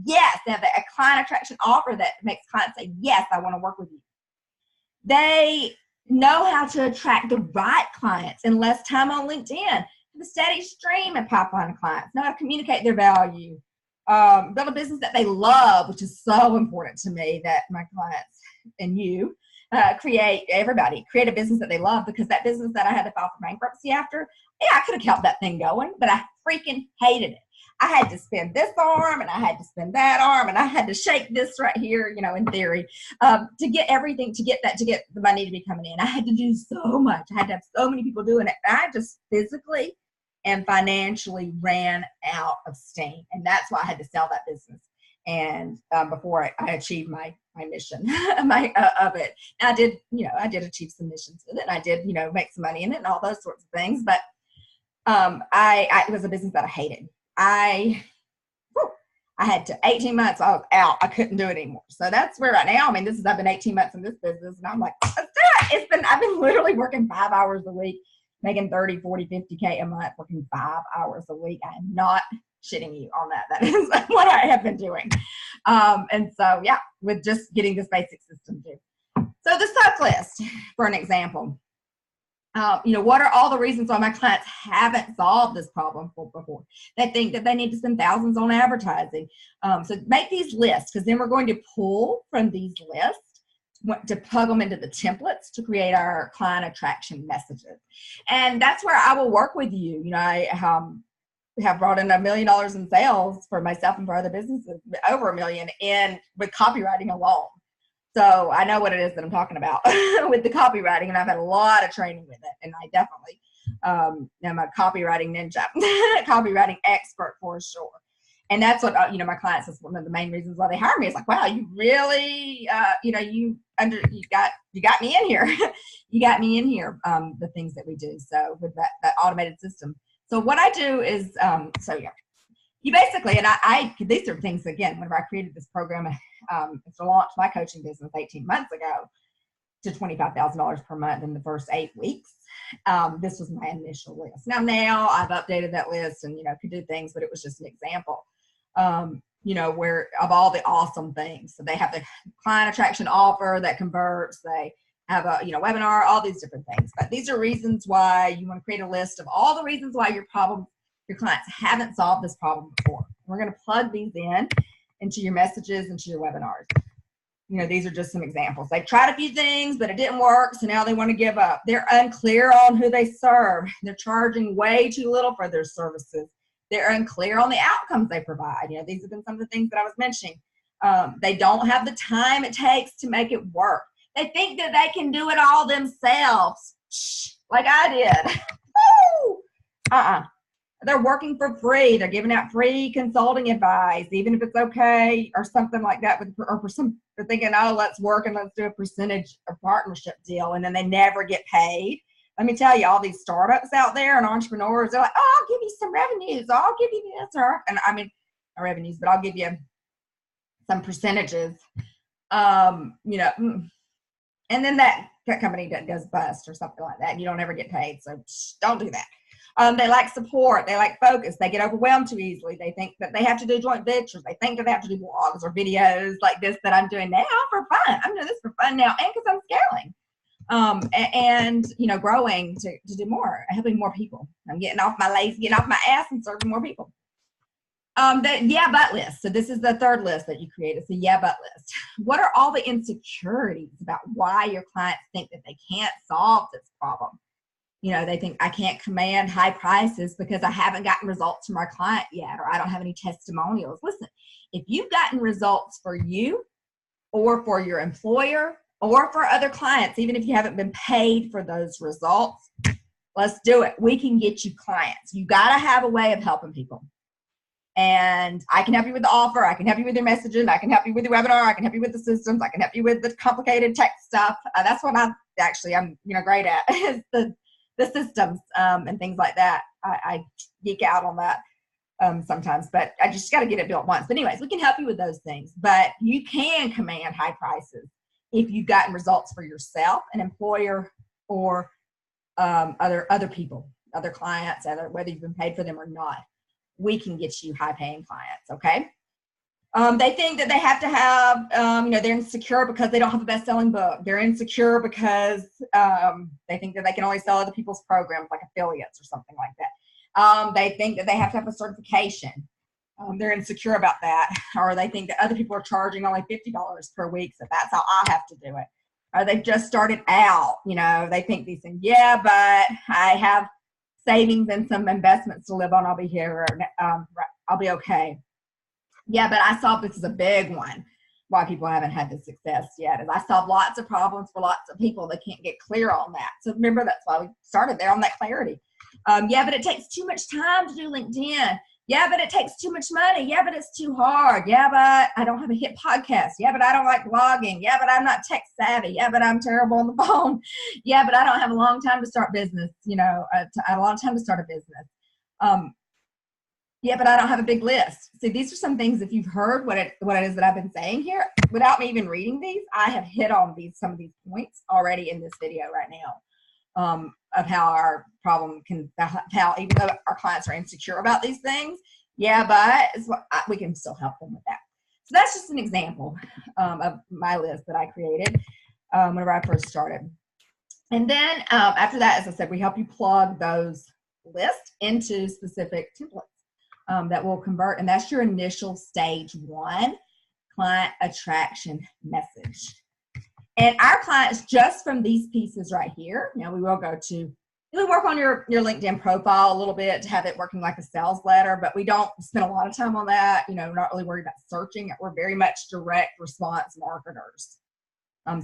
S1: Yes, they have a client attraction offer that makes clients say, yes, I want to work with you. They know how to attract the right clients in less time on LinkedIn. Have a steady stream of pipeline of clients. Know how to communicate their value. Build a business that they love, which is so important to me that my clients and you create a business that they love, because that business that I had to file for bankruptcy after, I could have kept that thing going, but I freaking hated it. I had to spend this arm and I had to spend that arm and I had to shake this right here, in theory, to get everything, to get the money to be coming in. I had to do so much. I had to have so many people doing it. And I just physically and financially ran out of steam. And that's why I had to sell that business. And before I achieved my mission of it. And I did achieve some missions with it. And I did, make some money in it and all those sorts of things. But it was a business that I hated. I I had to 18 months, I was out. I couldn't do it anymore. So that's where right now, I mean, I've been 18 months in this business, and I'm like, let's do it. I've been literally working 5 hours a week, making 30, 40, 50K a month, working 5 hours a week. I am not shitting you on that. That is what I have been doing. And so, yeah, with just getting this basic system too. So the suck list, for an example. What are all the reasons why my clients haven't solved this problem before? They think that they need to spend thousands on advertising. So make these lists, because then we're going to pull from these lists to plug them into the templates to create our client attraction messages. And that's where I will work with you. I have brought in $1 million in sales for myself and for other businesses, over $1 million with copywriting alone. So I know what it is that I'm talking about with the copywriting, and I've had a lot of training with it. And I definitely am a copywriting ninja, copywriting expert for sure. And that's what, my clients, is one of the main reasons why they hire me. It's like, wow, you really, you got me in here. You got me in here, the things that we do. So with that automated system. So what I do is, you basically, and these are things, again, whenever I created this program, to launch my coaching business 18 months ago to $25,000 per month in the first 8 weeks. This was my initial list. Now I've updated that list and, could do things, but it was just an example, where of all the awesome things. So they have the client attraction offer that converts. They have a, webinar, all these different things. But these are reasons why you want to create a list of all the reasons why your clients haven't solved this problem before. We're going to plug these into your messages, into your webinars. These are just some examples. They tried a few things, but it didn't work, so now they want to give up. They're unclear on who they serve. They're charging way too little for their services. They're unclear on the outcomes they provide. These have been some of the things that I was mentioning. They don't have the time it takes to make it work. They think that they can do it all themselves, like I did. Woo! They're working for free. They're giving out free consulting advice, even if it's okay or something like that. They're thinking, oh, let's work and let's do a percentage or partnership deal, and then they never get paid. Let me tell you, all these startups out there and entrepreneurs, they're like, oh, I'll give you some revenues. I'll give you this, not revenues, but I'll give you some percentages. And then that company does bust or something like that, and you don't ever get paid. So don't do that. They like support. They like focus. They get overwhelmed too easily. They think that they have to do joint ventures. They think that they have to do blogs or videos like this that I'm doing now for fun. I'm doing this for fun now, and because I'm scaling, and growing to do more, helping more people. I'm getting off my ass and serving more people. The yeah but list. So this is the third list that you create. It's the yeah but list. What are all the insecurities about why your clients think that they can't solve this problem? They think I can't command high prices because I haven't gotten results from our client yet, or I don't have any testimonials. Listen, if you've gotten results for you or for your employer or for other clients, even if you haven't been paid for those results, let's do it. We can get you clients. You got to have a way of helping people. And I can help you with the offer. I can help you with your messaging. I can help you with your webinar. I can help you with the systems. I can help you with the complicated tech stuff. That's what I'm great at, is the systems and things like that. I geek out on that sometimes, but I just got to get it built once. But anyways, we can help you with those things. But you can command high prices if you've gotten results for yourself, an employer, or other people, other clients, whether you've been paid for them or not. We can get you high-paying clients, okay? They think that they have to have, they're insecure because they don't have a best-selling book. They're insecure because they think that they can only sell other people's programs, like affiliates or something like that. They think that they have to have a certification. They're insecure about that. Or they think that other people are charging only $50 per week, so that's how I have to do it. Or they've just started out, they think these things. Yeah, but I have savings and some investments to live on. I'll be here. I'll be okay. Yeah, but I solved, this is a big one, why people haven't had the success yet, is I solve lots of problems for lots of people. They can't get clear on that. So remember, that's why we started there on that clarity. Yeah, but it takes too much time to do LinkedIn. Yeah, but it takes too much money. Yeah, but it's too hard. Yeah, but I don't have a hit podcast. Yeah, but I don't like blogging. Yeah, but I'm not tech savvy. Yeah, but I'm terrible on the phone. Yeah, but I don't have a long time to start business. I have a long time to start a business. Yeah, but I don't have a big list. See, these are some things, if you've heard what it is that I've been saying here, without me even reading these, I have hit on some of these points already in this video right now, of how our problem how even though our clients are insecure about these things, yeah, but we can still help them with that. So that's just an example of my list that I created whenever I first started. And then after that, as I said, we help you plug those lists into specific templates that will convert. And that's your initial stage 1 client attraction message. And our clients, just from these pieces right here, now we will go to, we work on your LinkedIn profile a little bit to have it working like a sales letter, but we don't spend a lot of time on that. We're not really worried about searching. We're very much direct response marketers.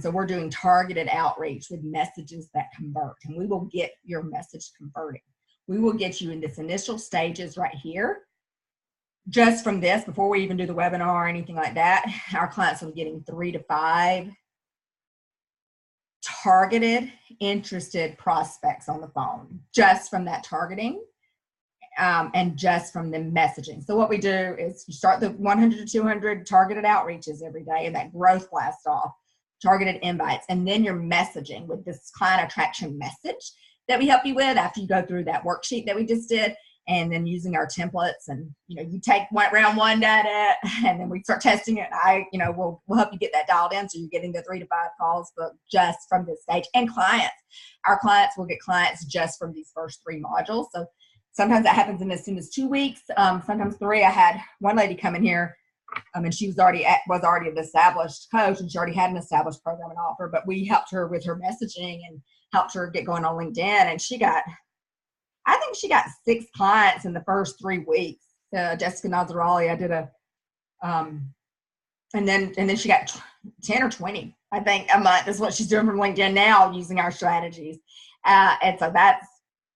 S1: So we're doing targeted outreach with messages that convert, and we will get your message converting. We will get you in this initial stages right here. Just from this, before we even do the webinar or anything like that, our clients will be getting 3 to 5 targeted, interested prospects on the phone, just from that targeting and just from the messaging. So what we do is you start the 100 to 200 targeted outreaches every day, and that growth blast off, targeted invites, and then your messaging with this client attraction message that we help you with after you go through that worksheet that we just did, and then using our templates. And you take round 1 data, and then we start testing it. And we'll help you get that dialed in, so you're getting the 3 to 5 calls, but just from this stage. And our clients will get clients just from these first 3 modules. So sometimes that happens in as soon as 2 weeks, sometimes 3. I had one lady come in here. And she was already an established coach, and she already had an established program and offer, but we helped her with her messaging and helped her get going on LinkedIn. And I think she got 6 clients in the first 3 weeks. Jessica Nazarali, I did and then she got 10 or 20, I think, a month is what she's doing from LinkedIn now using our strategies. And so that's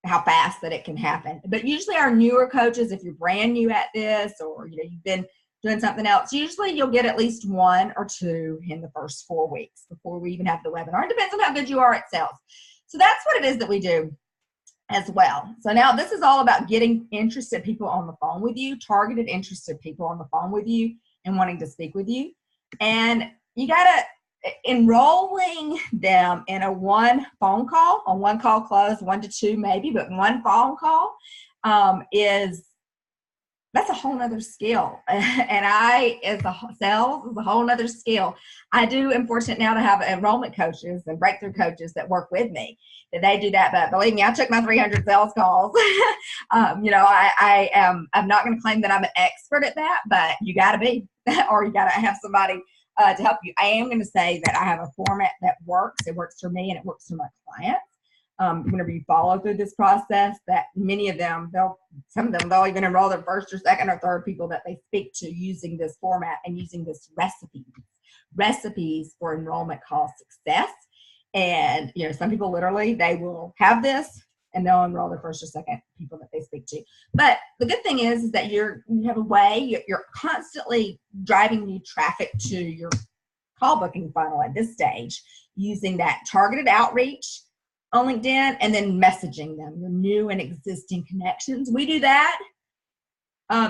S1: how fast that it can happen. But usually our newer coaches, if you're brand new at this, or you've been doing something else, usually you'll get at least 1 or 2 in the first 4 weeks before we even have the webinar. It depends on how good you are at sales. So that's what it is that we do as well. So now this is all about getting interested people on the phone with you, targeted interested people on the phone with you and wanting to speak with you. And you got to enrolling them in a 1 phone call, on 1 call close, 1 to 2 maybe, but 1 phone call that's a whole nother skill. And sales is a whole nother skill. I am fortunate now to have enrollment coaches and breakthrough coaches that work with me, that they do that. But believe me, I took my 300 sales calls. I'm not going to claim that I'm an expert at that, but you got to be, or you got to have somebody to help you. I am going to say that I have a format that works. It works for me and it works for my clients. Whenever you follow through this process, that many of them, some of them, they'll even enroll their first or second or third people that they speak to using this format and using this recipes for enrollment call success. And, some people literally, they will have this and they'll enroll their first or second people that they speak to. But the good thing is that you have a way, you're constantly driving new traffic to your call booking funnel at this stage, using that targeted outreach on LinkedIn, and then messaging them, your new and existing connections. We do that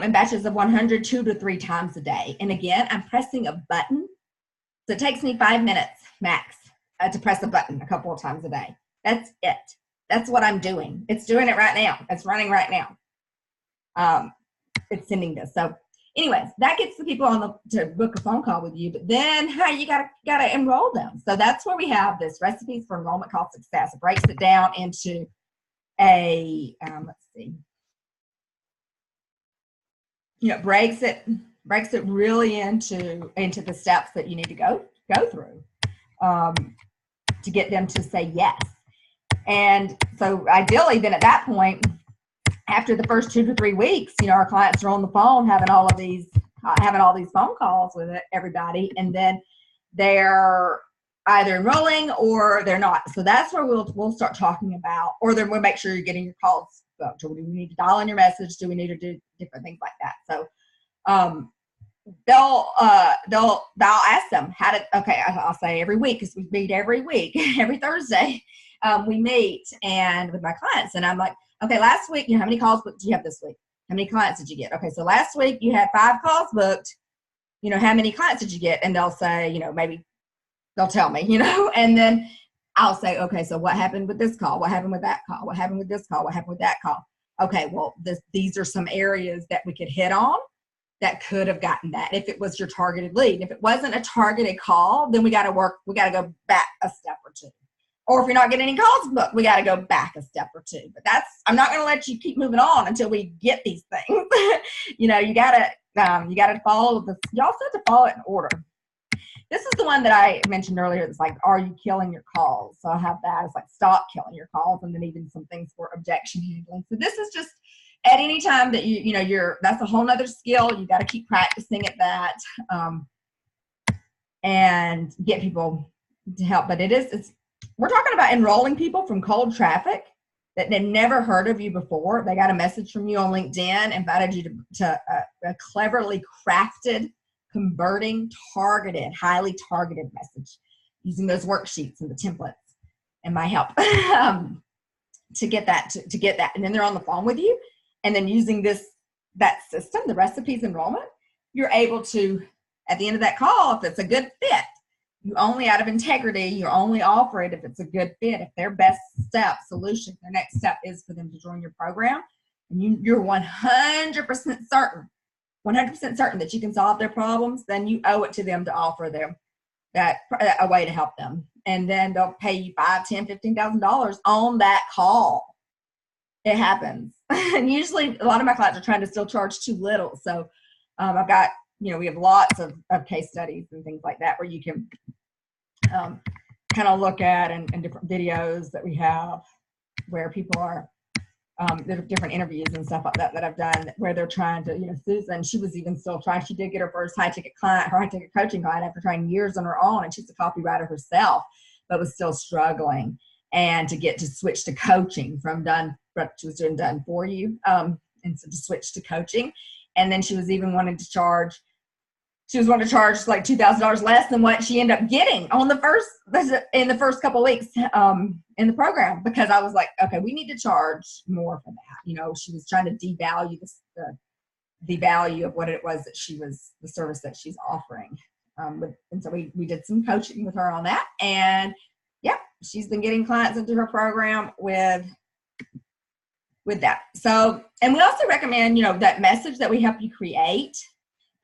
S1: in batches of 100, 2 to 3 times a day. And again, I'm pressing a button. So it takes me 5 minutes max to press a button a couple of times a day. That's it. That's what I'm doing. It's doing it right now. It's running right now. It's sending this. So anyways, that gets the people to book a phone call with you, but then you gotta enroll them. So that's where we have this recipes for enrollment call success. It breaks it down into breaks it really into the steps that you need to go through to get them to say yes. And so ideally then at that point, after the first 2 to 3 weeks, our clients are on the phone having all these phone calls with everybody, and then they're either enrolling or they're not. So that's where we'll start talking about, or then we'll make sure you're getting your calls booked. Do we need to dial in your message? Do we need to do different things like that? So I'll ask them I'll say every week, because we meet every week, every Thursday we meet and with my clients, and I'm like, okay, last week, how many calls do you have this week? How many clients did you get? Okay, so last week you had 5 calls booked. You know, how many clients did you get? And they'll say, you know, maybe they'll tell me, you know, and then I'll say, okay, so what happened with this call? What happened with that call? What happened with this call? What happened with that call? Okay, well, these are some areas that we could hit on that could have gotten that if it was your targeted lead. If it wasn't a targeted call, then we got to go back a step or two. Or if you're not getting any calls booked, we got to go back a step or two. But I'm not going to let you keep moving on until we get these things. You know, you got to follow this. You also have to follow it in order. This is the one that I mentioned earlier. It's like, are you killing your calls? So I have that. It's like, stop killing your calls, and then even some things for objection handling. So this is just at any time that that's a whole nother skill. You got to keep practicing at that, and get people to help. But we're talking about enrolling people from cold traffic that they'd never heard of you before. They got a message from you on LinkedIn, invited you to a cleverly crafted, converting, targeted, highly targeted message using those worksheets and the templates and my help to get that. And then they're on the phone with you, and then using that system, the recipes enrollment, you're able to, at the end of that call, if it's a good fit, you only, out of integrity, you only offer it if it's a good fit. If their best step, solution, their next step is for them to join your program, and you're 100% certain that you can solve their problems, then you owe it to them to offer them a way to help them. And then they'll pay you $5,000, $10,000, $15,000 on that call. It happens. And usually a lot of my clients are trying to still charge too little. So I've got, we have lots of case studies and things like that where you can kind of look at and different videos that we have where people are, there are different interviews and stuff like that I've done where they're trying to, Susan, she was even still trying. She did get her first high-ticket coaching client after trying years on her own, and she's a copywriter herself, but was still struggling. And to switch to coaching from she was doing done for you, and so to switch to coaching. And then she was even wanting to charge like $2,000 less than what she ended up getting in the first couple of weeks in the program, because I was like, okay, we need to charge more for that. She was trying to devalue the value of what it was that the service that she's offering. And so we did some coaching with her on that, and yeah, she's been getting clients into her program with that. So, and we also recommend, that message that we help you create.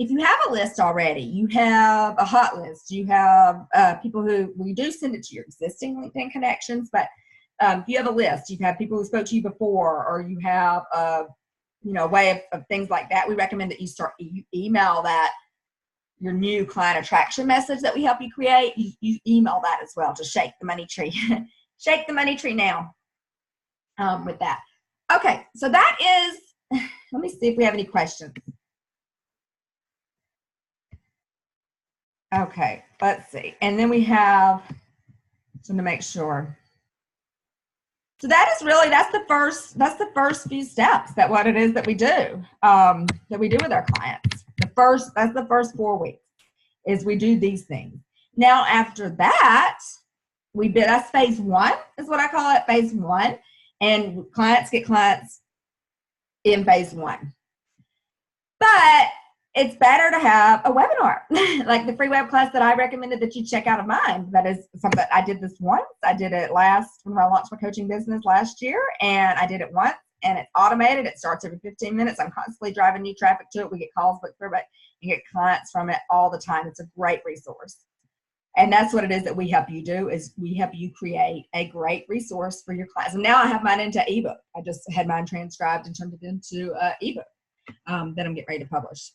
S1: If you have a list already, you have a hot list, you have people we do send it to your existing LinkedIn connections, but if you have a list, you have people who spoke to you before, or you have a way of things like that, we recommend that you email that, your new client attraction message that we help you create, you email that as well to shake the money tree. Shake the money tree now with that. Okay, so that is, let me see if we have any questions. Okay, let's see. And then we have, so to make sure. So that's the first few steps what it is that we do, with our clients. That's the first 4 weeks is we do these things. Now, after that, that's phase 1 is what I call it, phase 1. And clients get clients in phase 1. But it's better to have a webinar, like the free web class that I recommended that you check out of mine. That is something I did this once. I did it when I launched my coaching business last year, and I did it once, and it's automated. It starts every 15 minutes. I'm constantly driving new traffic to it. We get calls booked through it. You get clients from it all the time. It's a great resource. And that's what it is that we help you do, is we help you create a great resource for your clients. And now I have mine into ebook. I just had mine transcribed and turned it into ebook that I'm getting ready to publish.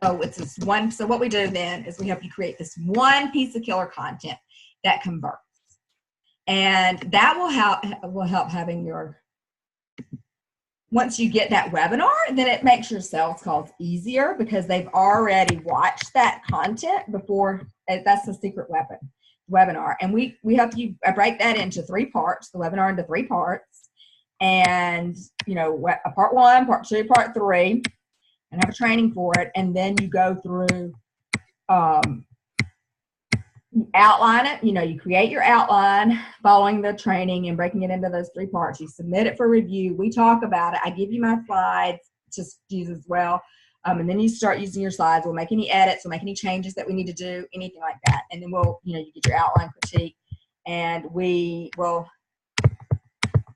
S1: So it's this one. So what we do then is we help you create this one piece of killer content that converts, and that will help having once you get that webinar, then it makes your sales calls easier because they've already watched that content before. That's the secret webinar. And we help you break that into 3 parts, the webinar into 3 parts, and part 1, part 2, part 3. And have a training for it, and then you go through, You outline it, you create your outline following the training and breaking it into those 3 parts. You submit it for review. We talk about it. I give you my slides to use as well. And then you start using your slides. We'll make any edits, we'll make any changes that we need to do, anything like that. And then we'll, you get your outline critique, and we will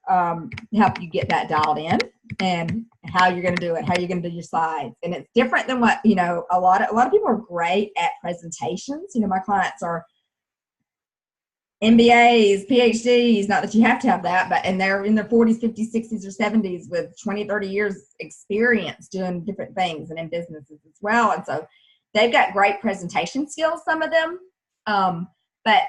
S1: help you get that dialed in and how you're going to do it, how you're going to do your slides. And it's different than what, a lot of people are great at presentations. My clients are MBAs, PhDs, not that you have to have that, but, and they're in their 40s, 50s, 60s, or 70s with 20, 30 years experience doing different things and in businesses as well. And so they've got great presentation skills, some of them, but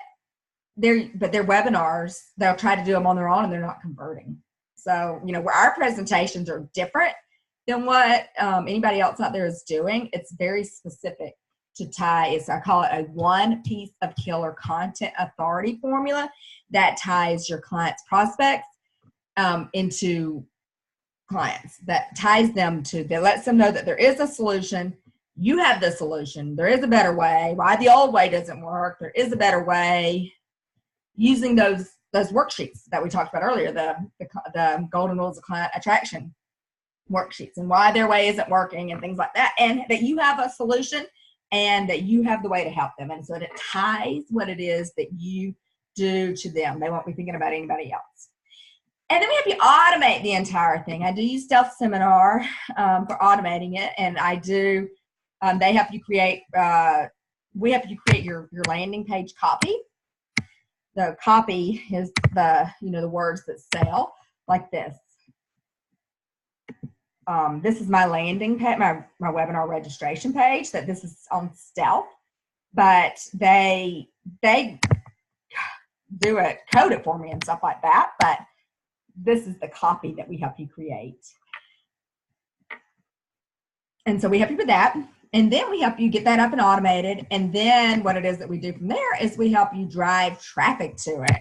S1: their webinars, they'll try to do them on their own and they're not converting. So, where our presentations are different than what anybody else out there is doing, it's very specific to tie. I call it a 1 piece of killer content authority formula that ties your clients' prospects into clients, that ties them to, that lets them know that there is a solution. You have the solution. There is a better way. Why the old way doesn't work. There is a better way. Using those worksheets that we talked about earlier, the golden rules of client attraction worksheets, and why their way isn't working and things like that, and that you have a solution and that you have the way to help them. And so it ties what it is that you do to them. They won't be thinking about anybody else. And then we have you automate the entire thing. I do use Stealth Seminar for automating it, and I do. They help you create. We help you create your landing page copy. The copy is the words that sell, like this. This is my landing page, my webinar registration page. That this is on Stealth, but they do it, code it for me and stuff like that. But this is the copy that we help you create, and so we help you with that. And then we help you get that up and automated. And then what it is that we do from there is we help you drive traffic to it.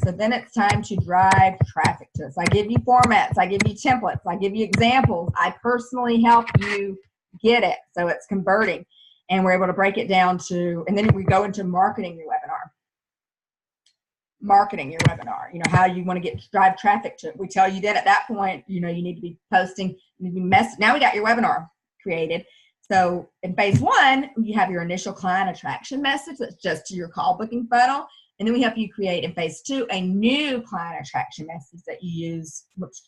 S1: So then it's time to drive traffic to it. So I give you formats, I give you templates, I give you examples. I personally help you get it so it's converting. And we're able to break it down to, and then we go into marketing your webinar. Marketing your webinar, how you want to drive traffic to it. We tell you that at that point, you need to be posting, you need to be now we got your webinar created. So in phase 1, you have your initial client attraction message that's just to your call booking funnel. And then we help you create in phase 2 a new client attraction message that you use,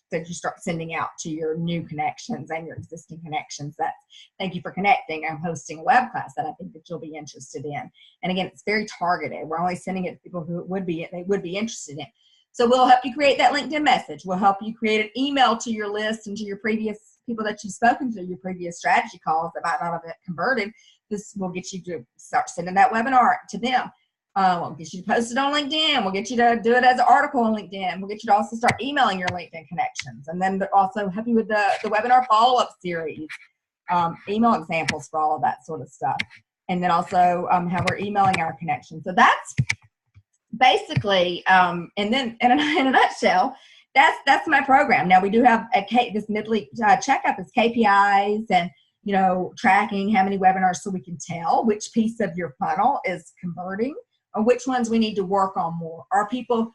S1: that you start sending out to your new connections and your existing connections. That's thank you for connecting. I'm hosting a web class that I think that you'll be interested in. And again, it's very targeted. We're only sending it to people who would be interested in. So we'll help you create that LinkedIn message. We'll help you create an email to your list and to your previous people that you've spoken to, your previous strategy calls that might not have converted. This will get you to start sending that webinar to them. We'll get you to post it on LinkedIn. We'll get you to do it as an article on LinkedIn. We'll get you to also start emailing your LinkedIn connections. And then also help you with the webinar follow-up series, email examples for all of that sort of stuff. And then also how we're emailing our connections. So that's basically, and then in a nutshell, that's my program. Now we do have this midweek checkup is KPIs and tracking how many webinars, so we can tell which piece of your funnel is converting or which ones we need to work on more. Are people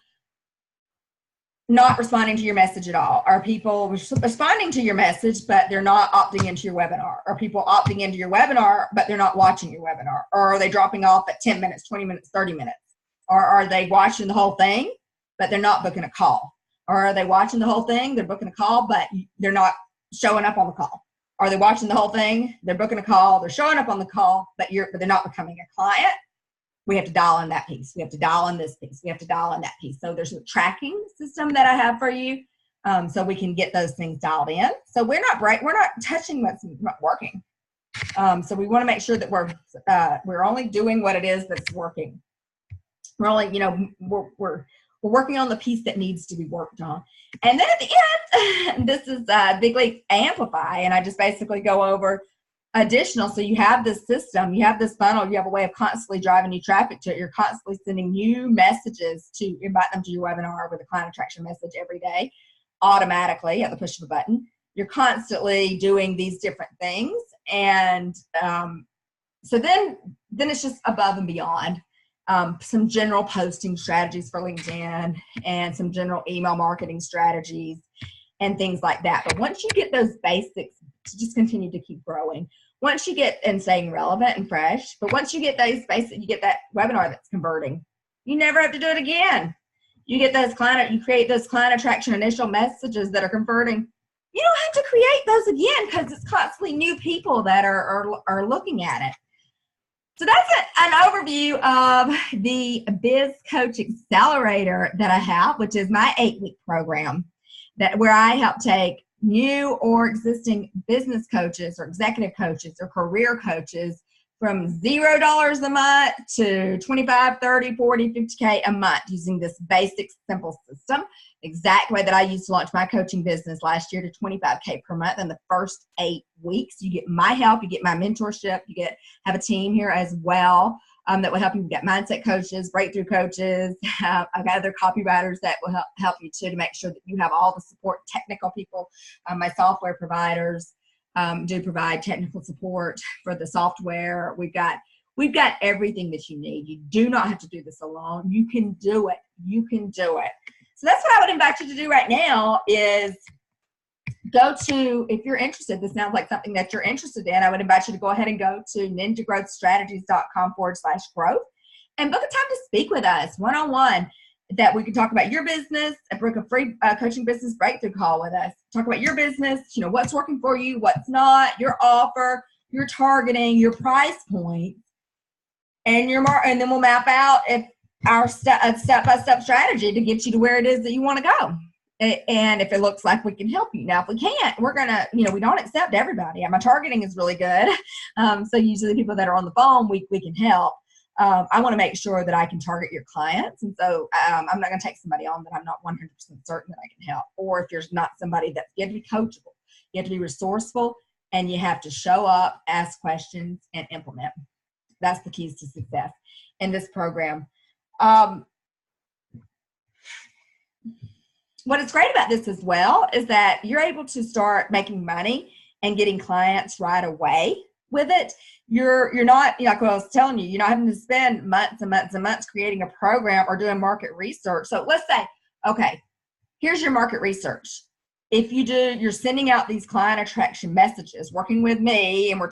S1: not responding to your message at all? Are people responding to your message but they're not opting into your webinar? Are people opting into your webinar but they're not watching your webinar? Or are they dropping off at 10 minutes, 20 minutes, 30 minutes? Or are they watching the whole thing but they're not booking a call? Or are they watching the whole thing, they're booking a call, but they're not showing up on the call? Are they watching the whole thing, they're booking a call, they're showing up on the call, but they're not becoming a client? We have to dial in that piece. We have to dial in this piece. We have to dial in that piece. So there's a tracking system that I have for you, so we can get those things dialed in. So we're not touching what's not working. So we want to make sure that we're only doing what it is that's working. We're only, we're working on the piece that needs to be worked on. And then at the end, this is Big Leap Amplify, and I just basically go over additional. So you have this system, you have this funnel, you have a way of constantly driving new traffic to it. You're constantly sending new messages to invite them to your webinar with a client attraction message every day, automatically at the push of a button. You're constantly doing these different things. And so then it's just above and beyond. some general posting strategies for LinkedIn, and some general email marketing strategies and things like that. But once you get those basics, to just continue to keep growing. Once you get and staying relevant and fresh, but once you get those basics, you get that webinar that's converting. You never have to do it again. You get those you create those client attraction initial messages that are converting. You don't have to create those again because it's constantly new people that are looking at it. So that's an overview of the Biz Coach Accelerator that I have, which is my 8-week program where I help take new or existing business coaches or executive coaches or career coaches from $0 a month to 25, 30, 40, 50K a month using this basic, simple system. Exact way that I used to launch my coaching business last year to 25K per month in the first 8 weeks. You get my help, you get my mentorship, have a team here as well that will help you. We've got mindset coaches, breakthrough coaches. I've got other copywriters that will help you too, to make sure that you have all the support, technical people. My software providers do provide technical support for the software. We've got everything that you need. You do not have to do this alone. You can do it. You can do it. So that's what I would invite you to do right now is go to, if you're interested, this sounds like something that you're interested in, I would invite you to go ahead and go to ninjagrowthstrategies.com/growth and book a time to speak with us one-on-one, that we can talk about your business, book a free coaching business breakthrough call with us. Talk about your business, what's working for you, what's not, your offer, your targeting, your price point, and and then we'll map out our step-by-step strategy to get you to where it is that you want to go. And if it looks like we can help you. Now, if we can't, we're going to, we don't accept everybody. My targeting is really good. So usually the people that are on the phone, we can help. I want to make sure that I can target your clients. And so I'm not going to take somebody on that I'm not 100% certain that I can help. Or if there's not somebody that you have to be coachable, you have to be resourceful, and you have to show up, ask questions, and implement. That's the keys to success in this program. What is great about this as well is that you're able to start making money and getting clients right away with it. You're not, like what I was telling you, you're not having to spend months and months and months creating a program or doing market research. So let's say, okay, here's your market research. If you're sending out these client attraction messages, working with me, and we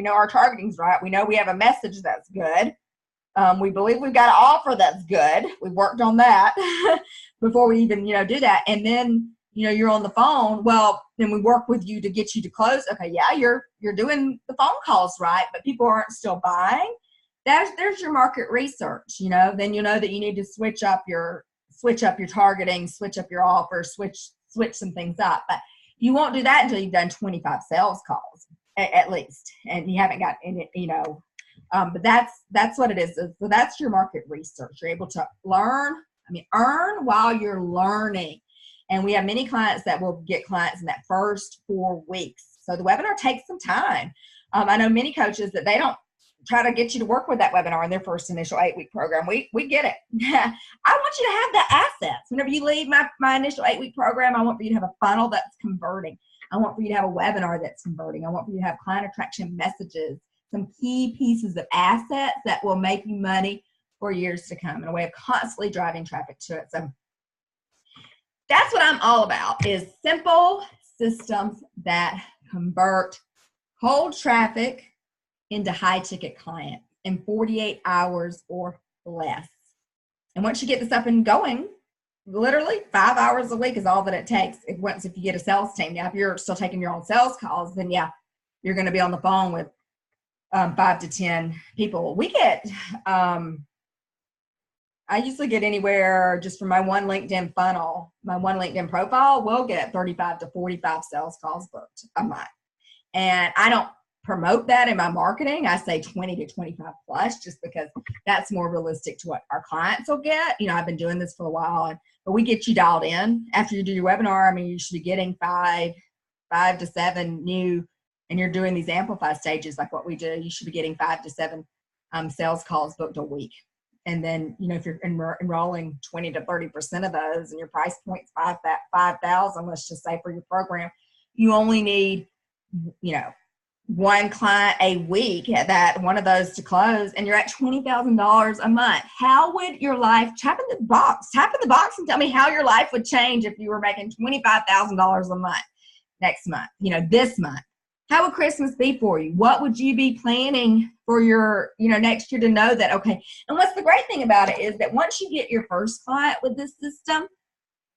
S1: know our targeting's right. We know we have a message that's good. We believe we've got an offer that's good. We've worked on that before we even, do that. And then, you're on the phone. Well, then we work with you to get you to close. Okay, yeah, you're doing the phone calls right, but people aren't still buying. There's your market research. Then you know that you need to switch up your targeting, switch up your offer, switch some things up. But you won't do that until you've done 25 sales calls at least, and you haven't got any, but that's what it is. So that's your market research. You're able to earn while you're learning. And we have many clients that will get clients in that first 4 weeks. So the webinar takes some time. I know many coaches that they don't try to get you to work with that webinar in their first initial 8-week program. We get it. I want you to have the assets. Whenever you leave my initial 8-week program, I want for you to have a funnel that's converting. I want for you to have a webinar that's converting. I want for you to have client attraction messages, some key pieces of assets that will make you money for years to come, and a way of constantly driving traffic to it. So that's what I'm all about, is simple systems that convert cold traffic into high-ticket clients in 48 hours or less. And once you get this up and going, literally 5 hours a week is all that it takes if you get a sales team. Now, if you're still taking your own sales calls, then yeah, you're going to be on the phone with 5 to 10 people. We get, I usually get anywhere just from my one LinkedIn funnel, my one LinkedIn profile, we'll get 35 to 45 sales calls booked a month. And I don't promote that in my marketing. I say 20 to 25 plus, just because that's more realistic to what our clients will get. I've been doing this for a while, but we get you dialed in after you do your webinar. You should be getting 5 to 7 new, and you're doing these amplify stages like what we do. You should be getting 5 to 7 sales calls booked a week. And then, if you're enrolling 20 to 30% of those, and your price point's $5,000, let's just say, for your program, you only need, one client a week, that one of those to close, and you're at $20,000 a month. How would your life, tap in the box and tell me how your life would change if you were making $25,000 a month next month, this month. How would Christmas be for you? What would you be planning for your, next year to know that, okay. And what's the great thing about it is that once you get your first client with this system,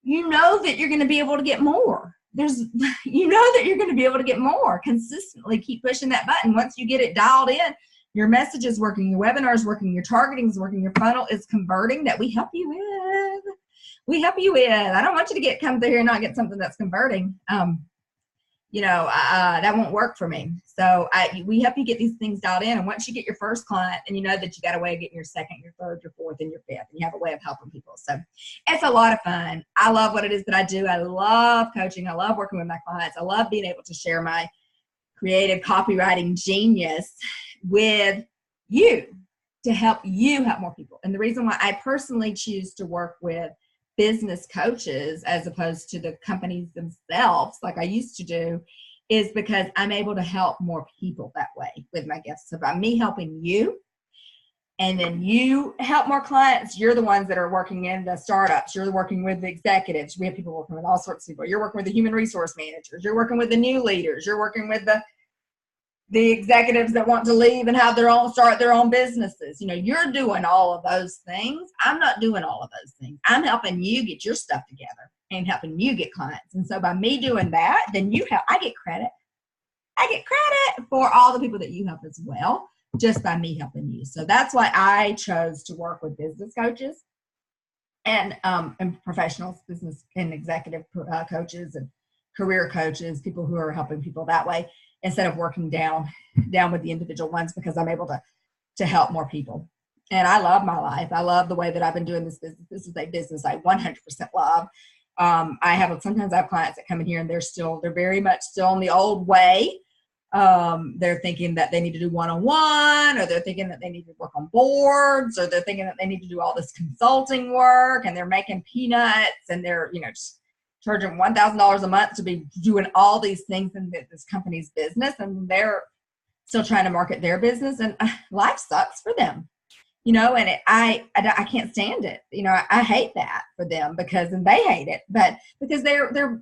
S1: you know that you're going to be able to get more. That you're going to be able to get more consistently. Keep pushing that button. Once you get it dialed in, your message is working, your webinar is working, your targeting is working, your funnel is converting, that we help you with. I don't want you to come through here and not get something that's converting. That won't work for me. So we help you get these things dialed in. And once you get your first client, and you know that you got a way of getting your second, your third, your fourth, and your fifth, and you have a way of helping people. So it's a lot of fun. I love what it is that I do. I love coaching. I love working with my clients. I love being able to share my creative copywriting genius with you to help you help more people. And the reason why I personally choose to work with business coaches as opposed to the companies themselves like I used to do is because I'm able to help more people that way with my gifts. So by me helping you, and then you help more clients, you're the ones that are working in the startups, you're working with the executives. We have people working with all sorts of people. You're working with the human resource managers, you're working with the new leaders, you're working with the executives that want to leave and start their own businesses. You're doing all of those things. I'm not doing all of those things. I'm helping you get your stuff together and helping you get clients. And so by me doing that, then I get credit. I get credit for all the people that you help as well, just by me helping you. So that's why I chose to work with business coaches and professionals, business and executive coaches and career coaches, people who are helping people that way, instead of working down with the individual ones, because I'm able to help more people. And I love my life. I love the way that I've been doing this business. This is a business I 100% love. Sometimes I have clients that come in here and they're very much still in the old way. They're thinking that they need to do one-on-one, or they're thinking that they need to work on boards, or they're thinking that they need to do all this consulting work, and they're making peanuts, and they're, just charging $1,000 a month to be doing all these things in this company's business, and they're still trying to market their business, and life sucks for them, and I can't stand it. I hate that for them, and they hate it, but because they're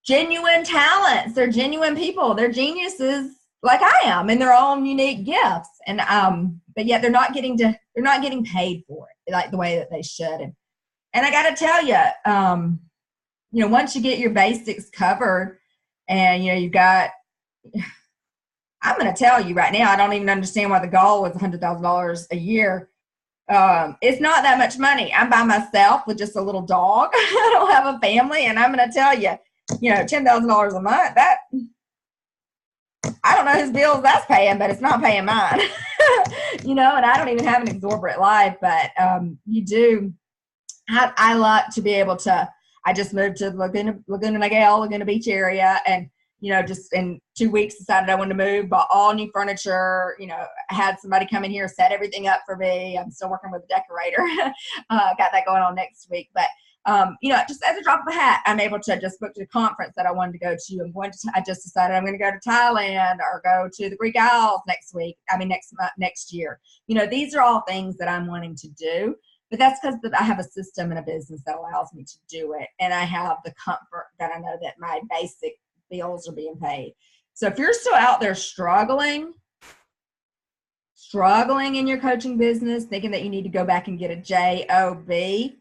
S1: genuine talents, they're genuine people, they're geniuses like I am in their own unique gifts, and but yet they're not getting paid for it like the way that they should. And I got to tell you, once you get your basics covered, and I'm going to tell you right now, I don't even understand why the goal was $100,000 a year. It's not that much money. I'm by myself with just a little dog. I don't have a family, and I'm going to tell you, $10,000 a month, that, I don't know whose bills that's paying, but it's not paying mine. And I don't even have an exorbitant life, but you do. I like to be able to. I just moved to Laguna Niguel, Laguna Beach area, and just in 2 weeks decided I wanted to move, bought all new furniture. Had somebody come in here, set everything up for me. I'm still working with a decorator. Got that going on next week, but just as a drop of a hat, I'm able to just book a conference that I wanted to go to. I just decided I'm going to go to Thailand or go to the Greek Isles next year. These are all things that I'm wanting to do. But that's because I have a system and a business that allows me to do it. And I have the comfort that I know that my basic bills are being paid. So if you're still out there struggling in your coaching business, thinking that you need to go back and get a job, maybe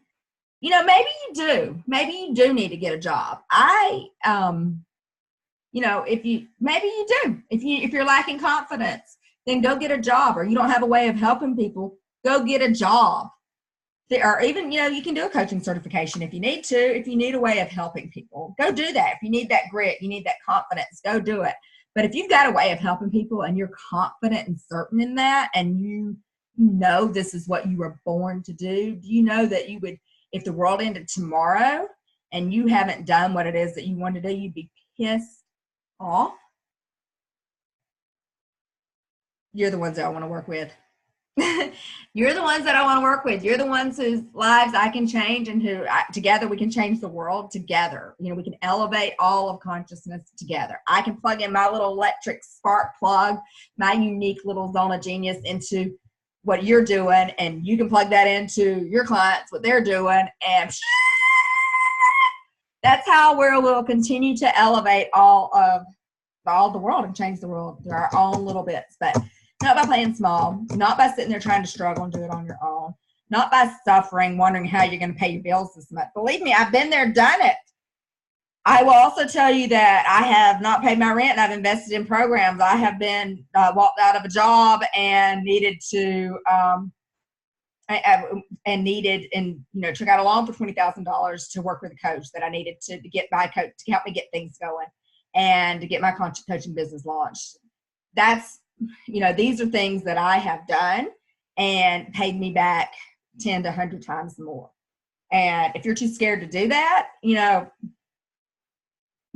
S1: you do. Maybe you do need to get a job. Maybe you do. If you're lacking confidence, then go get a job. Or you don't have a way of helping people, go get a job. Or even, you can do a coaching certification if you need to. If you need a way of helping people, go do that. If you need that grit, you need that confidence, go do it. But if you've got a way of helping people and you're confident and certain in that, and you know this is what you were born to do, you know that you would, if the world ended tomorrow and you haven't done what it is that you want to do, you'd be pissed off. You're the ones that I want to work with. You're the ones that I want to work with. You're the ones whose lives I can change, and together we can change the world together. You know, we can elevate all of consciousness together. I can plug in my little electric spark plug, my unique little zone of genius into what you're doing, and you can plug that into your clients, what they're doing, and that's how we'll continue to elevate all the world and change the world through our own little bits. But not by playing small, not by sitting there trying to struggle and do it on your own, not by suffering, wondering how you're going to pay your bills this month. Believe me, I've been there, done it. I will also tell you that I have not paid my rent and I've invested in programs. I have been walked out of a job and needed to took out a loan for $20,000 to work with a coach that I needed to get my coach to help me get things going and to get my coaching business launched. That's, these are things that I have done and paid me back 10 to 100 times more. And if you're too scared to do that,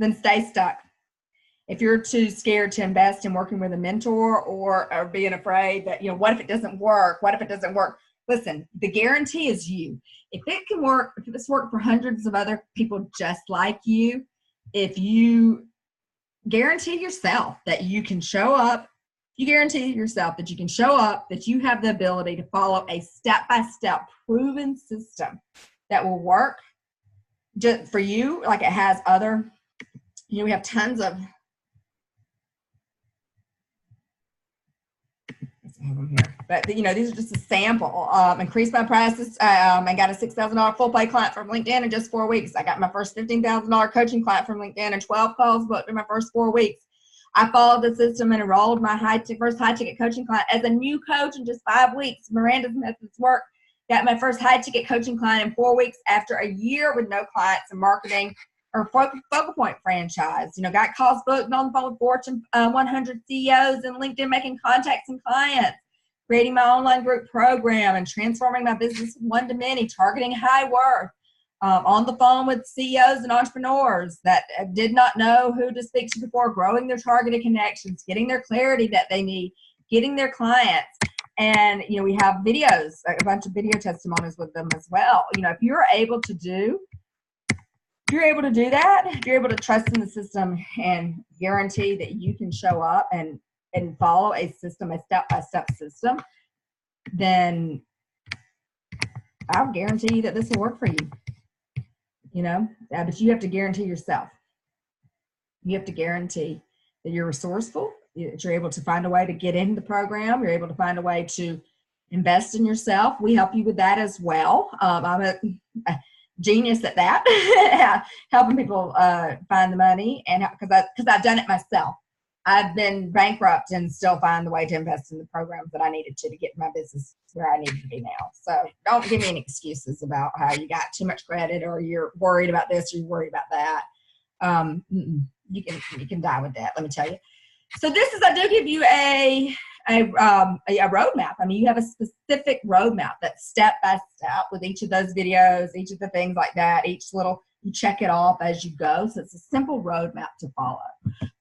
S1: then stay stuck. If you're too scared to invest in working with a mentor or being afraid that, what if it doesn't work? What if it doesn't work? Listen, the guarantee is you. If it can work, if it's worked for hundreds of other people just like you, if you guarantee yourself that you can show up, you guarantee yourself that you can show up, that you have the ability to follow a step-by-step proven system that will work just for you like it has other, we have tons of here. But these are just a sample. Increased my prices. I got a $6,000 full pay client from LinkedIn in just 4 weeks. I got my first $15,000 coaching client from LinkedIn in 12 calls booked in my first 4 weeks. I followed the system and enrolled my first high ticket coaching client as a new coach in just 5 weeks. Miranda's methods work. Got my first high ticket coaching client in 4 weeks after a year with no clients and marketing or focal point franchise. Got calls booked on the phone with Fortune 100 CEOs and LinkedIn making contacts and clients, creating my online group program and transforming my business from one to many, targeting high worth, on the phone with CEOs and entrepreneurs that did not know who to speak to before, growing their targeted connections, getting their clarity that they need, getting their clients. And, we have videos, a bunch of video testimonies with them as well. If you're able to do that, if you're able to trust in the system and guarantee that you can show up and follow a system, a step-by-step system, then I'll guarantee you that this will work for you. But you have to guarantee yourself. You have to guarantee that you're resourceful, that you're able to find a way to get into the program, you're able to find a way to invest in yourself. We help you with that as well. I'm a genius at that, helping people find the money, and because I've done it myself. I've been bankrupt and still find the way to invest in the programs that I needed to get my business where I needed to be now. So don't give me any excuses about how you got too much credit or you're worried about this or you're worried about that. You can die with that, let me tell you. So I do give you a roadmap. You have a specific roadmap that's step by step with each of those videos, each of the things like that, you check it off as you go. So it's a simple roadmap to follow.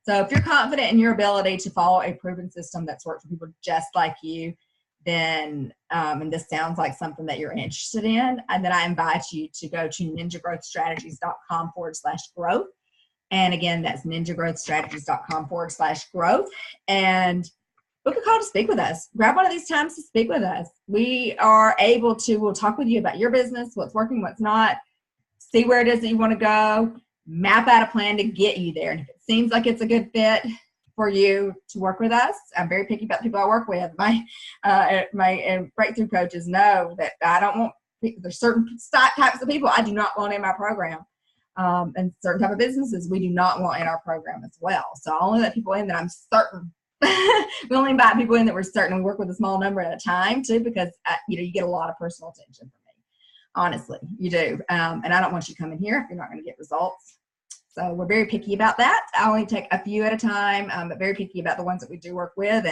S1: So if you're confident in your ability to follow a proven system that's worked for people just like you, then, and this sounds like something that you're interested in, and then I invite you to go to ninjagrowthstrategies.com/growth. And again, that's ninjagrowthstrategies.com/growth. And book a call to speak with us. Grab one of these times to speak with us. We'll talk with you about your business, what's working, what's not, see where it is that you want to go, map out a plan to get you there. And if it seems like it's a good fit for you to work with us, I'm very picky about the people I work with. My breakthrough coaches know that I don't want, there's certain types of people I do not want in my program. And certain type of businesses we do not want in our program as well. So I only let people in that I'm certain. We only invite people in that we're certain. We work with a small number at a time too, because you get a lot of personal attention from me. Honestly, you do. And I don't want you coming here if you're not going to get results. So we're very picky about that. I only take a few at a time, but very picky about the ones that we do work with.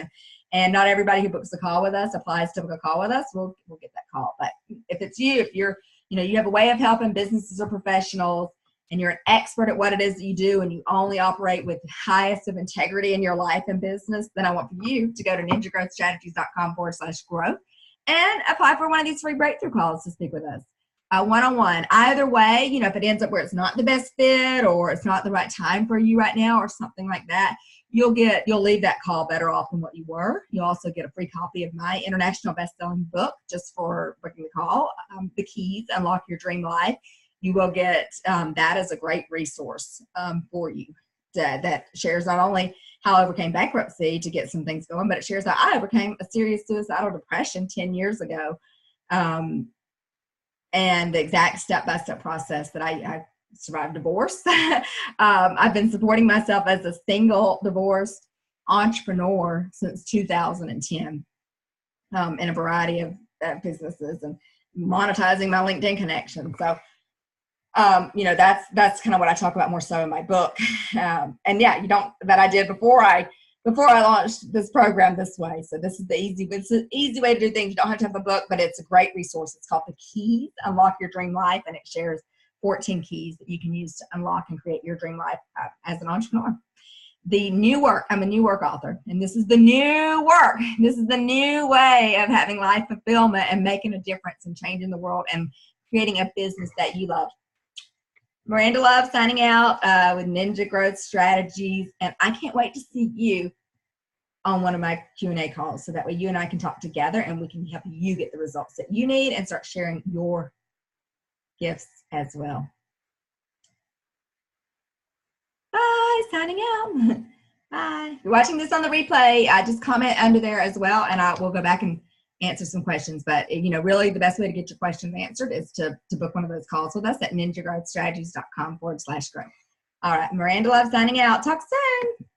S1: And not everybody who books a call with us applies to book a call with us. We'll get that call. But if it's you, if you have a way of helping businesses or professionals, and you're an expert at what it is that you do, and you only operate with the highest of integrity in your life and business, then I want for you to go to ninjagrowthstrategies.com/growth and apply for one of these free breakthrough calls to speak with us. One-on-one. Either way, you know, if it ends up where it's not the best fit or it's not the right time for you right now or something like that, you'll leave that call better off than what you were. You'll also get a free copy of my international best-selling book just for booking the call, The Keys, Unlock Your Dream Life. You will get that as a great resource for you that shares not only how I overcame bankruptcy to get some things going, but it shares how I overcame a serious suicidal depression 10 years ago. And the exact step-by-step process that I survived divorce. I've been supporting myself as a single divorced entrepreneur since 2010 in a variety of businesses and monetizing my LinkedIn connection. So, you know, that's kind of what I talk about more so in my book. And yeah, that I did before I launched this program this way. So this is the easy way to do things. You don't have to have a book, but it's a great resource. It's called The Keys, Unlock Your Dream Life, and it shares 14 keys that you can use to unlock and create your dream life as an entrepreneur. The new work, I'm a new work author, and this is the new work. This is the new way of having life fulfillment and making a difference and changing the world and creating a business that you love. Myranda Love signing out with Ninja Growth Strategies, and I can't wait to see you on one of my Q&A calls so that way you and I can talk together and we can help you get the results that you need and start sharing your gifts as well. Bye, signing out. Bye. If you're watching this on the replay, just comment under there as well, and I will go back and answer some questions. But, you know, really the best way to get your questions answered is to book one of those calls with us at ninjagrowthstrategies.com/growth. All right, Myranda Love signing out. Talk soon.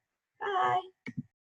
S1: Bye.